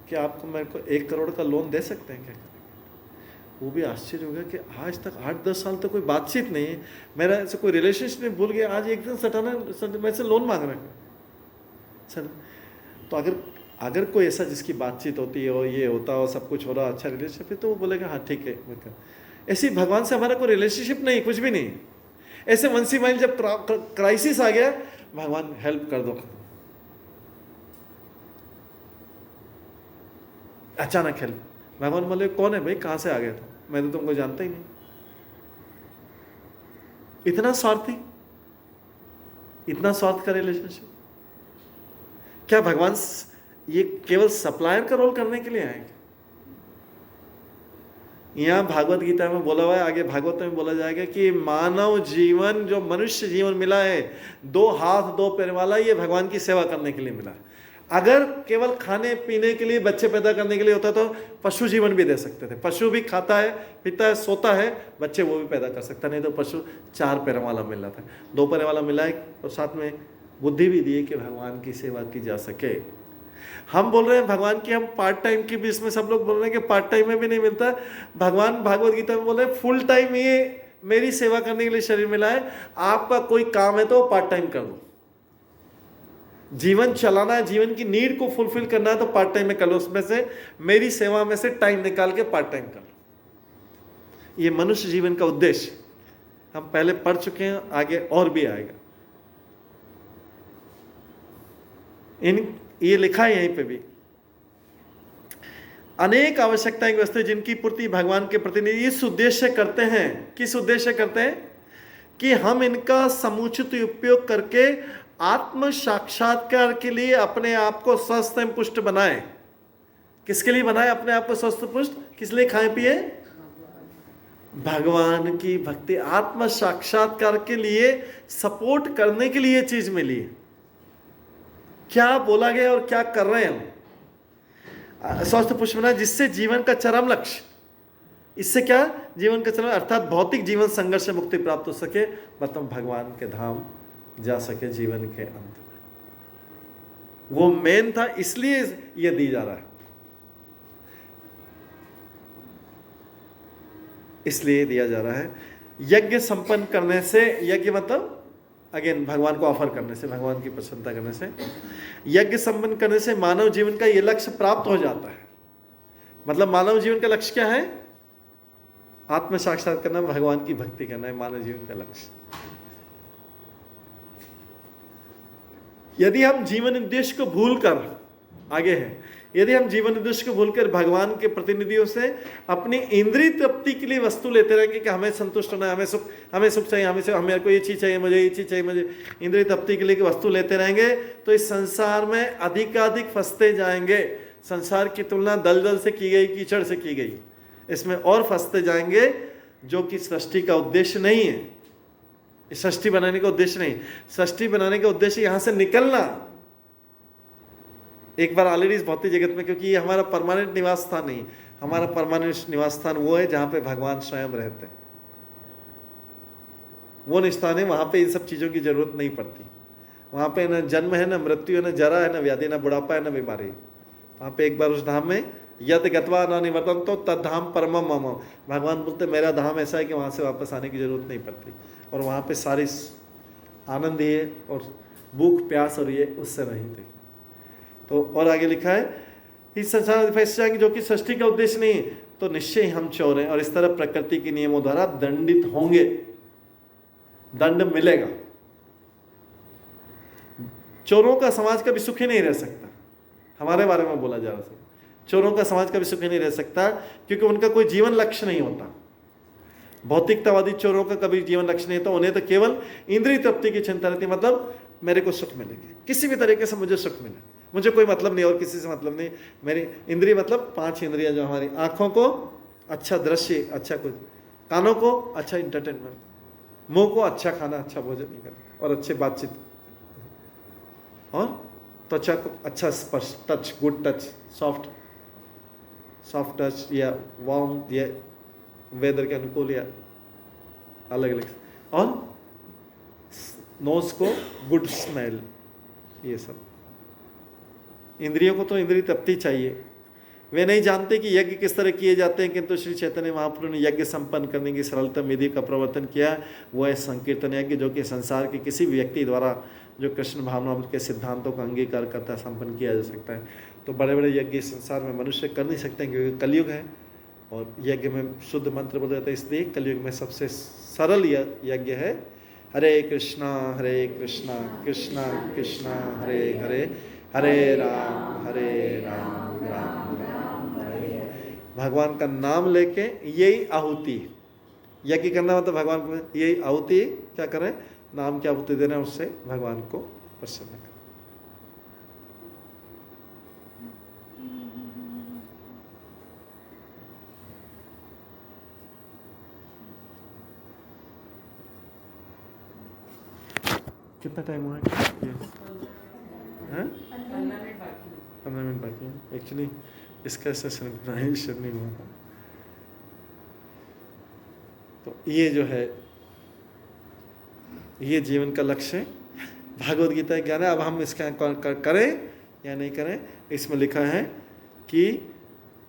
कि आपको मेरे को 1 करोड़ का लोन दे सकते हैं क्या? वो भी आश्चर्य होगा कि आज तक 8-10 साल तक कोई बातचीत नहीं है, मेरा ऐसे कोई रिलेशनशिप नहीं, भूल गया, आज एक दिन सटाना मेरे से लोन मांग रहे हैं। चल, तो अगर कोई ऐसा जिसकी बातचीत होती हो, ये होता हो, सब कुछ हो रहा, अच्छा रिलेशनशिप है, तो वो बोलेगा हाँ ठीक है। ऐसे भगवान से हमारा कोई रिलेशनशिप नहीं, कुछ भी नहीं। ऐसे वंसी माइल जब क्राइसिस आ गया, भगवान हेल्प कर दो, अचानक हेल्प। भगवान बोले कौन है भाई, कहाँ से आ गया था, मैं तो तुमको जानता ही नहीं। इतना स्वार्थ का रिलेशनशिप। क्या भगवान ये केवल सप्लायर का रोल करने के लिए आएंगे? यहाँ भागवत गीता में बोला हुआ है, आगे भागवत में बोला जाएगा कि मानव जीवन, जो मनुष्य जीवन मिला है, 2 हाथ 2 पैर वाला, ये भगवान की सेवा करने के लिए मिला है। अगर केवल खाने पीने के लिए, बच्चे पैदा करने के लिए होता तो पशु जीवन भी दे सकते थे। पशु भी खाता है, पीता है, सोता है, बच्चे वो भी पैदा कर सकता, नहीं तो पशु 4 पैर वाला मिल रहा था, 2 पैर वाला मिला है, और साथ में बुद्धि भी दी है कि भगवान की सेवा की जा सके। हम बोल रहे हैं भगवान की, हम पार्ट टाइम की भी, इसमें सब लोग बोल रहे हैं कि पार्ट टाइम में भी नहीं मिलता। भगवान भागवत गीता में बोल रहे हैं फुल टाइम ये मेरी सेवा करने के लिए शरीर मिला है, आपका कोई काम है तो पार्ट टाइम कर लो। जीवन चलाना है, जीवन की नीड को फुलफिल करना है तो पार्ट टाइम में कर लो, उसमें से मेरी सेवा में से टाइम निकाल के पार्ट टाइम कर लो। ये मनुष्य जीवन का उद्देश्य हम पहले पढ़ चुके हैं, आगे और भी आएगा। ये लिखा है यहीं पे भी, अनेक आवश्यकताएं वस्तु जिनकी पूर्ति भगवान के प्रतिनिधि इस उद्देश्य करते हैं। किस उद्देश्य करते हैं? कि हम इनका समुचित उपयोग करके आत्म साक्षात्कार के लिए अपने आप को स्वस्थ एवं पुष्ट बनाएं। किसके लिए बनाएं अपने आप को स्वस्थ पुष्ट? किस लिए खाएं पिए? भगवान की भक्ति, आत्म साक्षात्कार के लिए सपोर्ट करने के लिए चीज मिली है। क्या बोला गया और क्या कर रहे हैं हम? स्वस्थ पुष्ट बना, जिससे जीवन का चरम लक्ष्य, इससे क्या जीवन का चरम अर्थात भौतिक जीवन संघर्ष से मुक्ति प्राप्त हो सके, मतलब भगवान के धाम जा सके जीवन के अंत में। वो मेन था, इसलिए ये दी जा रहा है, इसलिए दिया जा रहा है। यज्ञ संपन्न करने से, यज्ञ मतलब अगेन भगवान को ऑफर करने से, भगवान की प्रसन्नता करने से, यज्ञ संपन्न करने से मानव जीवन का ये लक्ष्य प्राप्त हो जाता है। मतलब मानव जीवन का लक्ष्य क्या है? आत्म साक्षात करना, भगवान की भक्ति करना है मानव जीवन का लक्ष्य। यदि हम जीवन उद्देश्य को भूलकर, आगे है, यदि हम जीवन उद्देश्य को भूलकर भगवान के प्रतिनिधियों से अपनी इंद्रिय तृप्ति के लिए वस्तु लेते रहेंगे कि हमें संतुष्ट होना है, हमें सुख चाहिए, हमें को ये चीज़ चाहिए, मुझे ये चीज़ चाहिए, मुझे इंद्रिय तृप्ति के लिए वस्तु लेते रहेंगे, तो इस संसार में अधिकाधिक फंसते जाएंगे। संसार की तुलना दलदल से की गई, कीचड़ से की गई, इसमें और फंसते जाएंगे, जो कि सृष्टि का उद्देश्य नहीं है। सृष्टि बनाने का उद्देश्य नहीं, सृष्टि बनाने का उद्देश्य यहाँ से निकलना। एक बार ऑलरेडी इस भौतिक जगत में, क्योंकि ये हमारा परमानेंट निवास स्थान नहीं, हमारा परमानेंट निवास स्थान वो है जहाँ पे भगवान स्वयं रहते हैं। वो स्थान है, वहाँ पे इन सब चीज़ों की जरूरत नहीं पड़ती। वहाँ पे न जन्म है, न मृत्यु है, न जरा है, न व्याधि, न बुढ़ापा है, न बीमारी। वहाँ पे एक बार उस धाम में यद गत्वा न निवर्तन तो तद धाम परमम मम, भगवान बोलते मेरा धाम ऐसा है कि वहाँ से वापस आने की जरूरत नहीं पड़ती, और वहाँ पे सारी आनंद ही है, और भूख प्यास और ये उससे रहित है। तो और आगे लिखा है इस संसार फंस जाएंगे जो कि सृष्टि का उद्देश्य नहीं, तो निश्चय ही हम चोर हैं, और इस तरह प्रकृति के नियमों द्वारा दंडित होंगे, दंड मिलेगा। चोरों का समाज कभी सुखी नहीं रह सकता, हमारे बारे में बोला जा रहा है। चोरों का समाज कभी सुखी नहीं रह सकता, क्योंकि उनका कोई जीवन लक्ष्य नहीं होता। भौतिकतावादी चोरों का कभी जीवन लक्ष्य नहीं होता, उन्हें तो केवल इंद्रिय तृप्ति की चिंता रहती, मतलब मेरे को सुख मिलेगी, किसी भी तरीके से मुझे सुख मिले, मुझे कोई मतलब नहीं और किसी से मतलब नहीं। मेरी इंद्रिय मतलब 5 इंद्रियां जो हमारी, आँखों को अच्छा दृश्य, अच्छा कुछ, कानों को अच्छा इंटरटेनमेंट, मुंह को अच्छा खाना, अच्छा भोजन नहीं करना और अच्छे बातचीत, और त्वचा को अच्छा स्पर्श, touch, good touch, soft touch, या वार्म, या वेदर के अनुकूल, या अलग अलग, और नोज को गुड स्मेल, ये सब। इंद्रियों को तो इंद्रिय तृप्ति चाहिए। वे नहीं जानते कि यज्ञ किस तरह किए जाते हैं, किंतु श्री चैतन्य महाप्रभु ने यज्ञ संपन्न करने की सरलतम विधि का प्रवर्तन किया। वो है संकीर्तन यज्ञ, जो कि संसार के किसी भी व्यक्ति द्वारा जो कृष्ण भावना के सिद्धांतों का अंगीकार करता संपन्न किया जा सकता है। तो बड़े बड़े यज्ञ संसार में मनुष्य कर नहीं सकते हैं, क्योंकि कलयुग है और यज्ञ में शुद्ध मंत्र बोला जाता है। इसलिए कलयुग में सबसे सरल यज्ञ है हरे कृष्णा कृष्णा कृष्णा हरे हरे, हरे राम राम राम हरे। भगवान का नाम लेके यही आहुति, यज्ञ करना मतलब भगवान को यही आहुति क्या करें, नाम की आहुति देना, उससे भगवान को प्रसन्न करें। कितना टाइम हुआ है? 15 मिनट बाकी है। एक्चुअली इसका सेशन नहीं हुआ था। तो ये जो है, ये जीवन का लक्ष्य है, भागवत गीता ज्ञान है। अब हम इसका करें या नहीं करें, इसमें लिखा है कि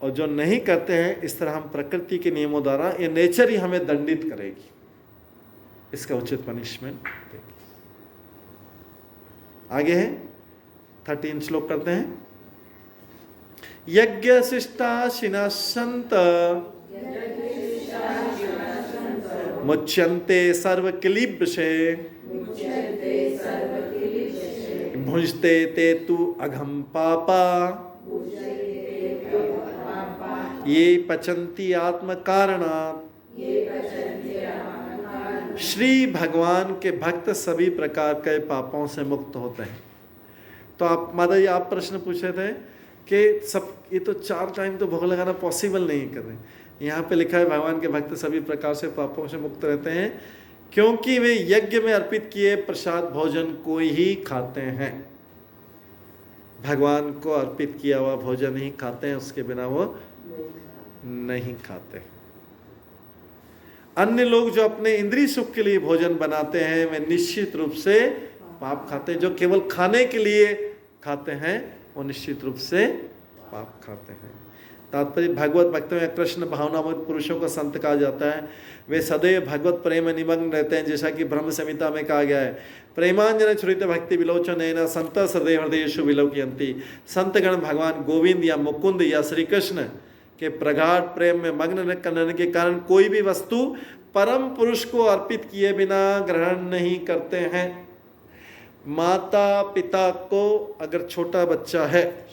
और जो नहीं करते हैं इस तरह हम प्रकृति के नियमों द्वारा, ये नेचर ही हमें दंडित करेगी, इसका उचित पनिशमेंट देगी। आगे है 13 श्लोक करते हैं। यज्ञ शिष्टा शिनाशंत मुच्यन्ते सर्व क्लिब्बशे भुंजते ते तु अघम पापा ये पचन्ति आत्म कारणात्। श्री भगवान के भक्त सभी प्रकार के पापों से मुक्त होते हैं। तो आप माता जी, आप प्रश्न पूछ रहे थे कि सब ये तो 4 टाइम तो भोग लगाना पॉसिबल नहीं कर रहे। यहाँ पे लिखा है भगवान के भक्त सभी प्रकार से पापों से मुक्त रहते हैं, क्योंकि वे यज्ञ में अर्पित किए प्रसाद भोजन को ही खाते हैं। भगवान को अर्पित किया हुआ भोजन ही खाते हैं, उसके बिना वो नहीं खाते। अन्य लोग जो अपने इंद्रिय सुख के लिए भोजन बनाते हैं, वे निश्चित रूप से पाप खाते हैं। जो केवल खाने के लिए खाते हैं वो निश्चित रूप से पाप खाते हैं। तात्पर्य भगवत भक्तों में कृष्ण भावनामय पुरुषों को संत कहा जाता है। वे सदैव भगवत प्रेम में निमग्न रहते हैं, जैसा कि ब्रह्म संहिता में कहा गया है, प्रेमांजन छुरित भक्ति विलोचन संत सदैव हृदयेषु विलोकयन्ति। संतगण भगवान गोविंद या मुकुंद या श्री कृष्ण के प्रगाढ़ प्रेम में मग्न करने के कारण कोई भी वस्तु परम पुरुष को अर्पित किए बिना ग्रहण नहीं करते हैं। माता पिता को अगर छोटा बच्चा है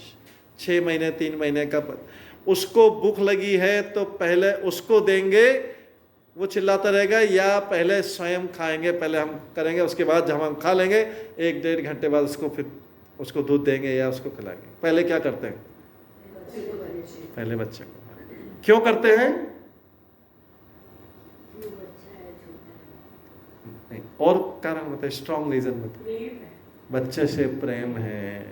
6 महीने 3 महीने का, उसको भूख लगी है तो पहले उसको देंगे, वो चिल्लाता रहेगा, या पहले स्वयं खाएंगे, पहले हम करेंगे, उसके बाद जब हम खा लेंगे 1-1.5 घंटे बाद उसको फिर उसको दूध देंगे या उसको खिलाएंगे। पहले क्या करते हैं? पहले बच्चे को। क्यों करते हैं? नहीं, और कारण बताए, स्ट्रॉन्ग रीजन बताए। बच्चे से प्रेम है,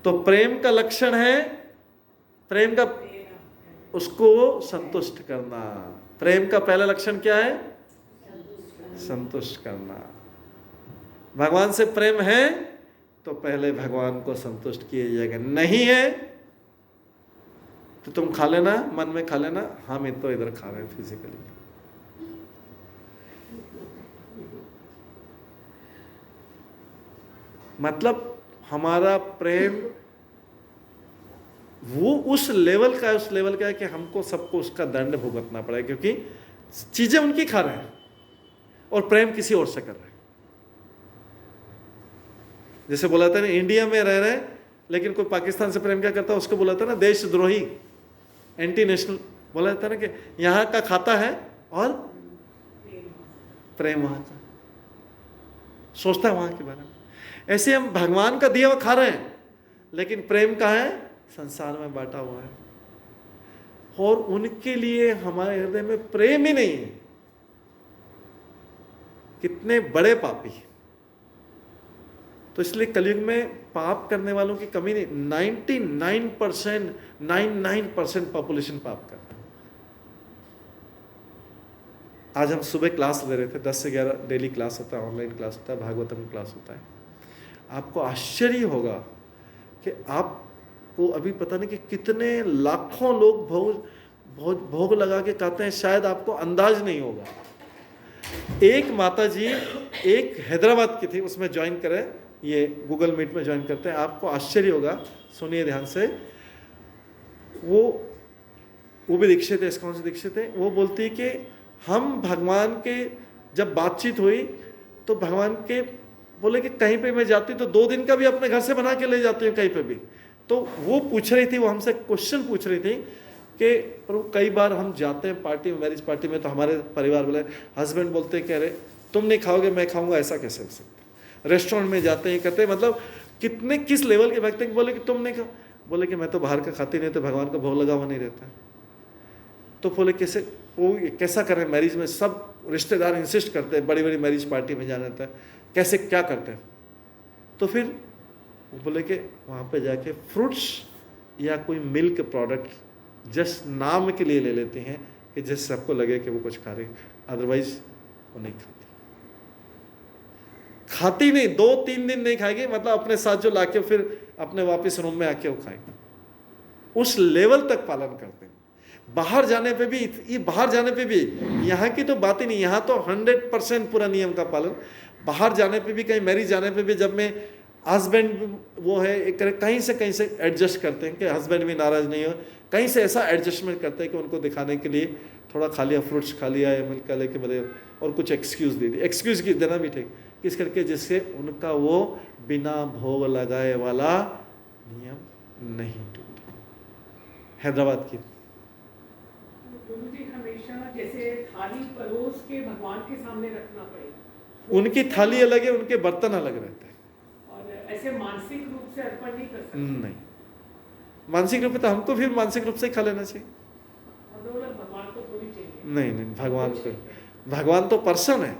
तो प्रेम का लक्षण है, प्रेम का उसको संतुष्ट करना। प्रेम का पहला लक्षण क्या है? संतुष्ट करना। भगवान से प्रेम है तो पहले भगवान को संतुष्ट किया जाएगा। नहीं है तो तुम खा लेना, मन में खा लेना, हम तो इधर खा रहे हैं फिजिकली। मतलब हमारा प्रेम वो उस लेवल का है कि हमको सबको उसका दंड भुगतना पड़ेगा, क्योंकि चीजें उनकी खा रहे हैं और प्रेम किसी और से कर रहे हैं। जैसे बोला था ना, इंडिया में रह रहे हैं लेकिन कोई पाकिस्तान से प्रेम क्या करता है, उसको बोला था ना देशद्रोही, एंटी नेशनल बोला जाता है ना, कि यहाँ का खाता है और प्रेम वहाँ का, सोचता है वहाँ के बारे में। ऐसे हम भगवान का दिया हुआ खा रहे हैं लेकिन प्रेम का है संसार में बांटा हुआ है, और उनके लिए हमारे हृदय में प्रेम ही नहीं है। कितने बड़े पापी। तो इसलिए कलयुग में पाप करने वालों की कमी नहीं। 99% पॉपुलेशन पाप कर रहा है। आज हम सुबह क्लास ले रहे थे, 10 से 11 डेली क्लास होता है, ऑनलाइन क्लास होता है, भागवतम क्लास होता है। आपको आश्चर्य होगा कि आपको अभी पता नहीं कि कितने लाखों लोग भोग लगा के खाते हैं, शायद आपको अंदाज नहीं होगा। एक माता जी एक हैदराबाद की थी, उसमें ज्वाइन करें, ये गूगल मीट में ज्वाइन करते हैं, आपको आश्चर्य होगा, सुनिए ध्यान से। वो भी दीक्षित है, इस्कॉन से दीक्षित है। वो बोलती है कि हम भगवान के जब बातचीत हुई तो भगवान के बोले कि कहीं पे मैं जाती तो 2 दिन का भी अपने घर से बना के ले जाती हूँ कहीं पे भी। तो वो पूछ रही थी, वो हमसे क्वेश्चन पूछ रही थी कि प्रभु कई बार हम जाते हैं पार्टी में, मैरिज पार्टी में, तो हमारे परिवार वाले हस्बैंड बोलते हैं कि अरे तुम नहीं खाओगे मैं खाऊंगा, ऐसा कैसे हो सकता है। रेस्टोरेंट में जाते हैं, कहते हैं मतलब किस लेवल के भक्त हैं। बोले कि तुम नहीं खाओ, बोले कि मैं तो बाहर का खाती नहीं, तो भगवान का भोग लगा हुआ नहीं रहता। तो बोले कैसे, वो कैसा करें, मैरिज में सब रिश्तेदार इंसिस्ट करते हैं, बड़ी बड़ी मैरिज पार्टी में जाना रहता है, कैसे क्या करते हैं। तो फिर वो बोले कि वहाँ पे जाके फ्रूट्स या कोई मिल्क प्रोडक्ट जस्ट नाम के लिए ले लेते हैं कि जिससे सबको लगे कि वो कुछ खा रहे, अदरवाइज वो नहीं खाती नहीं, 2-3 दिन नहीं खाएगी, मतलब अपने साथ जो लाके फिर अपने वापस रूम में आके वो खाएंगे। उस लेवल तक पालन करते हैं। बाहर जाने पे भी यहाँ की तो बात ही नहीं, यहाँ तो 100% पूरा नियम का पालन। बाहर जाने पे भी, कहीं मैरिज जाने पे भी, जब मैं हस्बैंड वो है कहीं से एडजस्ट करते हैं कि हस्बैंड भी नाराज नहीं हो, कहीं से ऐसा एडजस्टमेंट करते हैं कि उनको दिखाने के लिए थोड़ा खा लिया, फ्रूट्स खा लिया या मिल्क लेके बदले, और कुछ एक्सक्यूज दे दी। एक्सक्यूज की देना भी ठीक, किस करके जिससे उनका वो बिना भोग लगाए वाला नियम नहीं टूटे। हैदराबाद की गुरुजी हमेशा जैसे थाली परोस के भगवान के सामने रखना पड़ेगा। उनकी थाली अलग है, उनके बर्तन अलग रहते हैं। और ऐसे मानसिक रूप से अर्पण नहीं कर सकते। नहीं, मानसिक रूप से तो हमको फिर मानसिक रूप से ही खा लेना चाहिए। भगवान को थोड़ी चाहिए। नहीं, भगवान तो पर्सन है।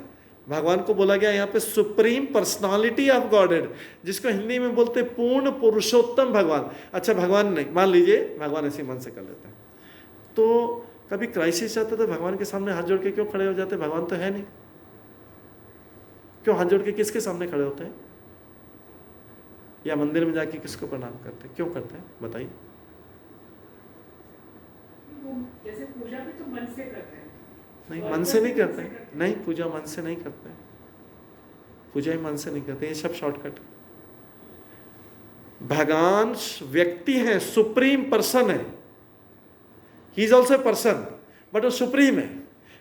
भगवान को बोला गया यहाँ पे सुप्रीम पर्सनालिटी ऑफ गॉडेड, जिसको हिंदी में बोलते पूर्ण पुरुषोत्तम भगवान। अच्छा, भगवान नहीं, मान लीजिए भगवान ऐसे मन से कर लेता है, तो कभी क्राइसिस आता तो भगवान के सामने हाथ जोड़ के क्यों खड़े हो जाते? भगवान तो है नहीं, क्यों हाथ जोड़ के किसके सामने खड़े होते हैं? या मंदिर में जाके किसको प्रणाम करते हैं? क्यों करते हैं बताइए? वो जैसे पूजा भी तो मन से करते हैं। नहीं, मन से नहीं करते हैं। नहीं, पूजा मन से नहीं करते हैं। पूजा ही मन से नहीं करते, ये सब शॉर्टकट। भगवान व्यक्ति हैं, सुप्रीम पर्सन है, he is also person, but वो सुप्रीम है।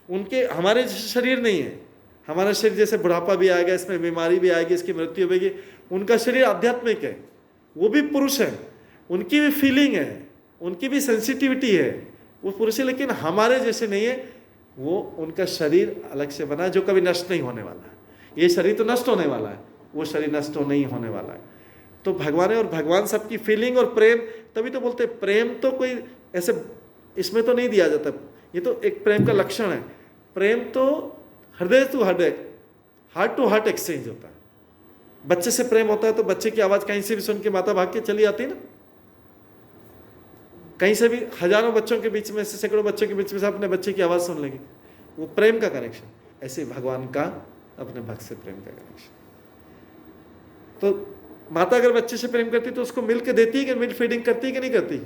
उनके हमारे जैसे शरीर नहीं है। हमारा शरीर जैसे बुढ़ापा भी आएगा, इसमें बीमारी भी आएगी, इसकी मृत्यु होगी। उनका शरीर आध्यात्मिक है, वो भी पुरुष है, उनकी भी फीलिंग है, उनकी भी सेंसिटिविटी है, वो पुरुष है, लेकिन हमारे जैसे नहीं है। वो उनका शरीर अलग से बना है जो कभी नष्ट नहीं होने वाला है। ये शरीर तो नष्ट होने वाला है, वो शरीर नष्ट नहीं होने वाला है। तो भगवान है, और भगवान सबकी फीलिंग और प्रेम, तभी तो बोलते हैं प्रेम तो कोई ऐसे इसमें तो नहीं दिया जाता, ये तो एक प्रेम का लक्षण है। प्रेम तो हृदय टू हृदय, हार्ट टू हार्ट एक्सचेंज होता है। बच्चे से प्रेम होता है तो बच्चे की आवाज़ कहीं से भी सुन के माता भाग के चली आती है ना। कहीं से भी हजारों बच्चों के बीच में से, सैकड़ों बच्चों के बीच में से अपने बच्चे की आवाज़ सुन लेंगे, वो प्रेम का कनेक्शन। ऐसे भगवान का अपने भक्त से प्रेम का कनेक्शन। तो माता अगर बच्चे से प्रेम करती तो उसको मिल्क देती है कि मिल्क फीडिंग करती है कि नहीं करती?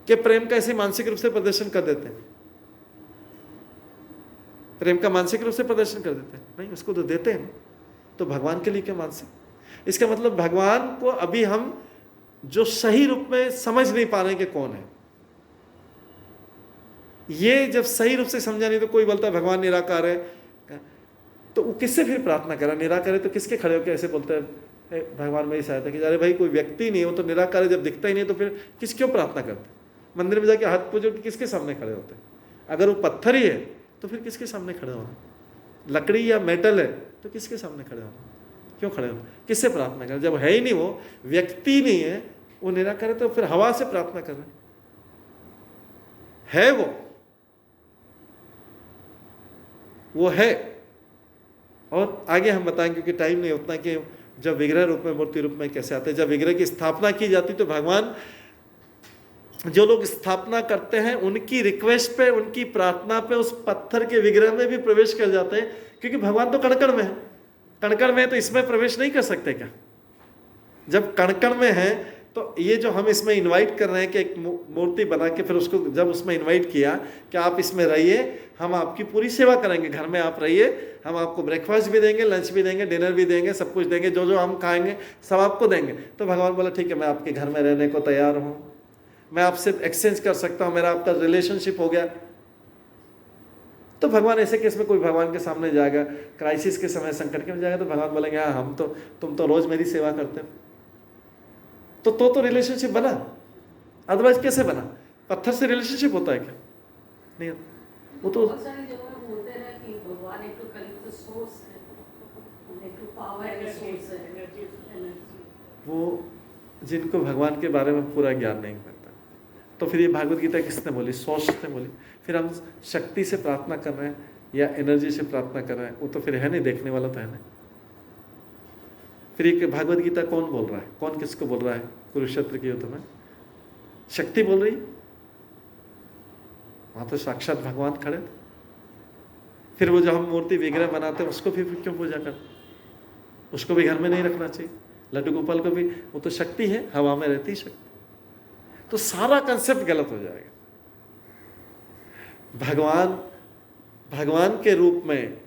कि प्रेम का ऐसे मानसिक रूप से प्रदर्शन कर देते हैं? प्रेम का मानसिक रूप से प्रदर्शन कर देते हैं? नहीं, उसको तो देते हैं। तो भगवान के लिए क्या मानसिक? इसका मतलब भगवान को अभी हम जो सही रूप में समझ नहीं पा रहे कि कौन है। ये जब सही रूप से समझा नहीं तो कोई बोलता है भगवान निराकार है, तो वो किससे फिर प्रार्थना करा? निराकार है तो किसके खड़े होकर ऐसे बोलते हैं भगवान मेरी सहायता की? अरे भाई कोई व्यक्ति नहीं है, वो तो निराकार है, जब दिखता ही नहीं तो फिर किस क्यों प्रार्थना करते? मंदिर में जाके हाथ पूजो किसके सामने खड़े होते? अगर वो पत्थर ही है तो फिर किसके सामने खड़े होना? लकड़ी या मेटल है तो किसके सामने खड़े होना? क्यों खड़े होना? किससे प्रार्थना करें? जब है ही नहीं, वो व्यक्ति नहीं है, वो निराकार है, तो फिर हवा से प्रार्थना कर रहे है। वो है। और आगे हम बताएंगे क्योंकि टाइम नहीं उतना कि जब विग्रह रूप में, मूर्ति रूप में कैसे आते हैं। जब विग्रह की स्थापना की जाती तो भगवान, जो लोग स्थापना करते हैं उनकी रिक्वेस्ट पे, उनकी प्रार्थना पे उस पत्थर के विग्रह में भी प्रवेश कर जाते हैं, क्योंकि भगवान तो कण कण में है। कण कण में है तो इसमें प्रवेश नहीं कर सकते क्या? जब कण कण में है तो ये जो हम इसमें इनवाइट कर रहे हैं कि एक मूर्ति बना के फिर उसको जब उसमें इनवाइट किया कि आप इसमें रहिए, हम आपकी पूरी सेवा करेंगे, घर में आप रहिए, हम आपको ब्रेकफास्ट भी देंगे, लंच भी देंगे, डिनर भी देंगे, सब कुछ देंगे, जो जो हम खाएंगे सब आपको देंगे। तो भगवान बोला ठीक है, मैं आपके घर में रहने को तैयार हूँ, मैं आपसे एक्सचेंज कर सकता हूँ, मेरा आपका रिलेशनशिप हो गया। तो भगवान ऐसे केस में कोई भगवान के सामने जाएगा, क्राइसिस के समय, संकट के में जाएगा, तो भगवान बोलेंगे हाँ हम तो, तुम तो रोज मेरी सेवा करते हो। तो रिलेशनशिप बना, अदरवाइज कैसे बना? पत्थर से रिलेशनशिप होता है क्या? नहीं होता। वो तो बहुत सारी जगह बोलते हैं कि भगवान एक तो कलियुग सोर्स है, एक तो पावर है, सोर्स है, एनर्जी। वो जिनको भगवान के बारे में पूरा ज्ञान नहीं करता, तो फिर ये भागवत गीता किसने बोली? सोर्स ने बोली। फिर हम शक्ति से प्रार्थना कर रहे हैं या एनर्जी से प्रार्थना कर रहे हैं, वो तो फिर है नहीं, देखने वाला तो है नहीं। फिर एक भागवत गीता कौन बोल रहा है? कौन किसको बोल रहा है? कुरुक्षेत्र के युद्ध में शक्ति बोल रही, वहां तो साक्षात भगवान खड़े। फिर वो जो हम मूर्ति विग्रह बनाते हैं उसको भी क्यों पूजा कर? उसको भी घर में नहीं रखना चाहिए। लड्डू गोपाल को भी, वो तो शक्ति है, हवा में रहती शक्ति। तो सारा कंसेप्ट गलत हो जाएगा। भगवान के रूप में,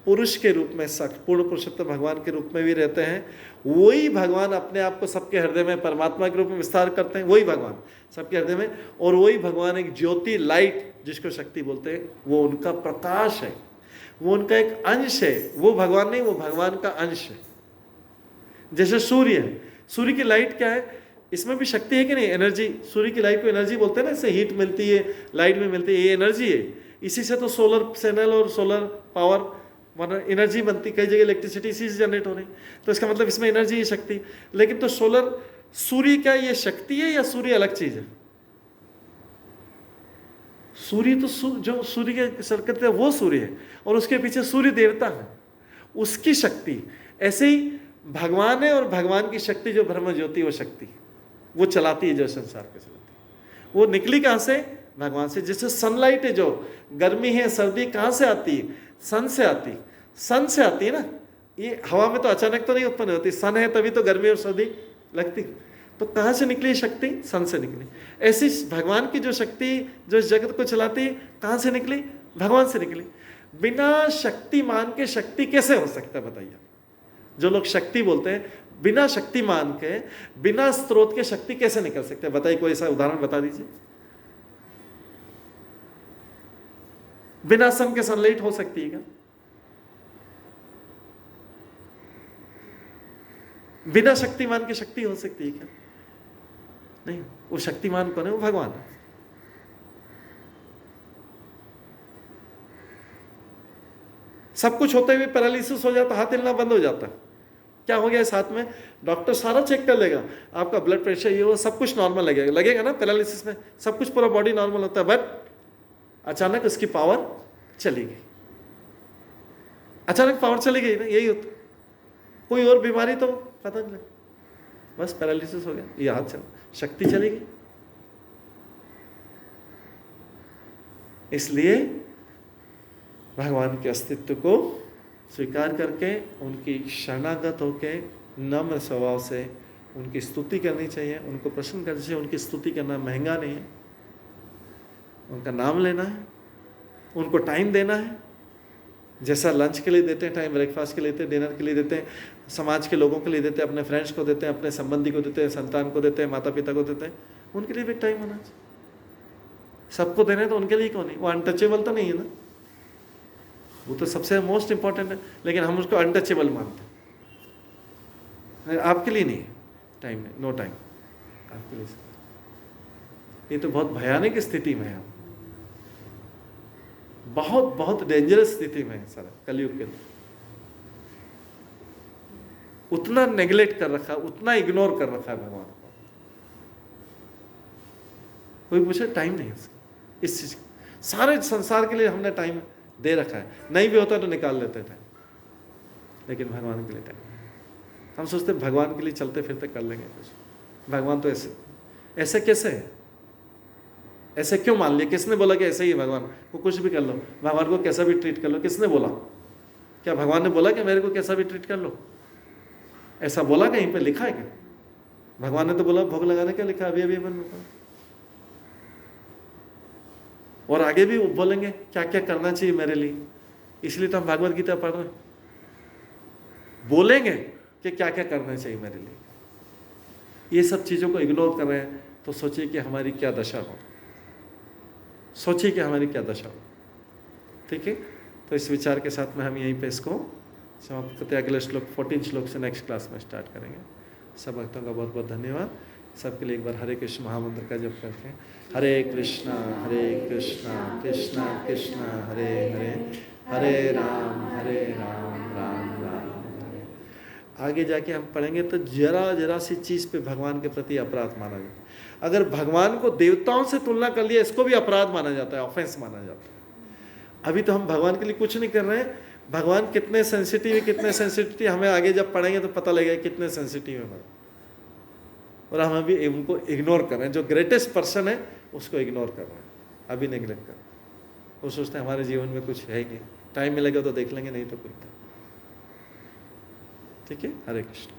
पुरुष के रूप में, पूर्ण पुरुषोत्तम भगवान के रूप में भी रहते हैं। वही भगवान अपने आप को सबके हृदय में परमात्मा के रूप में विस्तार करते हैं, वही भगवान सबके हृदय में। और वही भगवान एक ज्योति, लाइट, जिसको शक्ति बोलते हैं, वो उनका प्रकाश है, वो उनका एक अंश है। वो भगवान नहीं, वो भगवान का अंश है। जैसे सूर्य है, सूर्य की लाइट क्या है? इसमें भी शक्ति है कि नहीं? एनर्जी। सूर्य की लाइट को एनर्जी बोलते हैं ना, इससे हीट मिलती है, लाइट में मिलती है, ये एनर्जी है। इसी से तो सोलर पैनल और सोलर पावर एनर्जी बनती, कई जगह इलेक्ट्रिसिटी इसी से जनरेट हो रही। तो इसका मतलब इसमें एनर्जी है, शक्ति। लेकिन तो सोलर, सूर्य क्या ये शक्ति है या सूर्य अलग चीज है? सूर्य तो जो सूर्य के सर्किट है वो सूर्य है, और उसके पीछे सूर्य देवता है, उसकी शक्ति। ऐसे ही भगवान है, और भगवान की शक्ति जो ब्रह्म ज्योति, वो शक्ति वो चलाती है जो संसार को चलाती है। वो निकली कहाँ से? भगवान से। जैसे सनलाइट है, जो गर्मी है, सर्दी कहाँ से आती है? सन से आती है, सन से आती है ना। ये हवा में तो अचानक तो नहीं उत्पन्न होती, सन है तभी तो गर्मी और सर्दी लगती। तो कहाँ से निकली शक्ति? सन से निकली। ऐसी भगवान की जो शक्ति जो इस जगत को चलाती है, कहाँ से निकली? भगवान से निकली। बिना शक्तिमान के शक्ति कैसे हो सकता है बताइए? जो लोग शक्ति बोलते हैं, बिना शक्तिमान के, बिना स्रोत के शक्ति कैसे निकल सकते हैं? बताइए, कोई ऐसा उदाहरण बता दीजिए। बिना सन के सनलाइट हो सकती है क्या? बिना शक्तिमान की शक्ति हो सकती है क्या? नहीं। वो शक्तिमान कौन है? वो भगवान है। सब कुछ होते हुए पैरालिसिस हो जाता, हाथ हिलना बंद हो जाता। क्या हो गया इस हाथ में? डॉक्टर सारा चेक कर लेगा, आपका ब्लड प्रेशर ये वो सब कुछ नॉर्मल लगेगा ना। पैरालिसिस में सब कुछ पूरा बॉडी नॉर्मल होता है, बट अचानक उसकी पावर चली गई। अचानक पावर चली गई ना, यही होता। कोई और बीमारी तो पता नहीं लगा, बस पैरालिसिस हो गया, ये हाथ चला, शक्ति चली गई। इसलिए भगवान के अस्तित्व को स्वीकार करके, उनकी शरणागत होके, नम्र स्वभाव से उनकी स्तुति करनी चाहिए, उनको प्रसन्न करना चाहिए। उनकी स्तुति करना महंगा नहीं है, उनका नाम लेना है, उनको टाइम देना है। जैसा लंच के लिए देते हैं टाइम, ब्रेकफास्ट के लिए देते हैं, डिनर के लिए देते हैं, समाज के लोगों के लिए देते हैं, अपने फ्रेंड्स को देते हैं, अपने संबंधी को देते हैं, संतान को देते हैं, माता पिता को देते हैं, उनके लिए भी टाइम होना चाहिए। सबको देना है तो उनके लिए क्यों नहीं? वो अनटचेबल तो नहीं है ना, वो तो सबसे मोस्ट इंपॉर्टेंट है, लेकिन हम उसको अनटचेबल मानते हैं। आपके लिए नहीं है टाइम, नहीं, नो टाइम आपके लिए। ये तो बहुत भयानक स्थिति में है हम, बहुत बहुत डेंजरस स्थिति में है सारा कलयुग के लिए। उतना नेग्लेक्ट कर रखा, उतना इग्नोर कर रखा है भगवान को। कोई पूछे टाइम नहीं है इस चीज। सारे संसार के लिए हमने टाइम दे रखा है, नहीं भी होता तो निकाल लेते टाइम, लेकिन भगवान के लिए टाइम हम सोचते भगवान के लिए चलते फिरते कर लेंगे कुछ। भगवान तो ऐसे कैसे है? ऐसे क्यों मान लिया? किसने बोला कि ऐसे ही है भगवान को? कुछ भी कर लो, भगवान को कैसा भी ट्रीट कर लो, किसने बोला? क्या भगवान ने बोला कि मेरे को कैसा भी ट्रीट कर लो? ऐसा बोला कहीं पे लिखा है क्या? भगवान ने तो बोला भोग लगाने का लिखा, अभी अभी बन। और आगे भी वो बोलेंगे क्या क्या करना चाहिए मेरे लिए, इसलिए तो हम भागवत गीता पढ़ रहे हैं। बोलेंगे कि क्या क्या करना चाहिए मेरे लिए, ये सब चीज़ों को इग्नोर कर रहे हैं, तो सोचिए कि हमारी क्या दशा हो, सोचिए कि हमारी क्या दशा हो। ठीक है, तो इस विचार के साथ में हम यहीं पे इसको समाप्त करते हैं। अगले श्लोक 14 श्लोक से नेक्स्ट क्लास में स्टार्ट करेंगे। सब भक्तों का बहुत बहुत धन्यवाद। सबके लिए एक बार हरे कृष्ण महामंत्र का जप करते हैं। हरे कृष्णा कृष्णा कृष्णा हरे हरे, हरे राम राम राम हरे। आगे जाके हम पढ़ेंगे तो जरा सी चीज़ पे भगवान के प्रति अपराध माना जाता है। अगर भगवान को देवताओं से तुलना कर लिया, इसको भी अपराध माना जाता है, ऑफेंस माना जाता है। अभी तो हम भगवान के लिए कुछ नहीं कर रहे हैं। भगवान कितने सेंसिटिव है, कितने सेंसिटिव हमें आगे जब पढ़ेंगे तो पता लगेगा कितने सेंसिटिव है। और हम अभी उनको इग्नोर कर रहे हैं। जो ग्रेटेस्ट पर्सन है उसको इग्नोर कर रहे हैं, अभी नेग्लेक्ट कर रहे हैं। वो सोचते हैं हमारे जीवन में कुछ है ही नहीं, टाइम मिलेगा तो देख लेंगे, नहीं तो कुछ। ठीक है, हरे कृष्ण।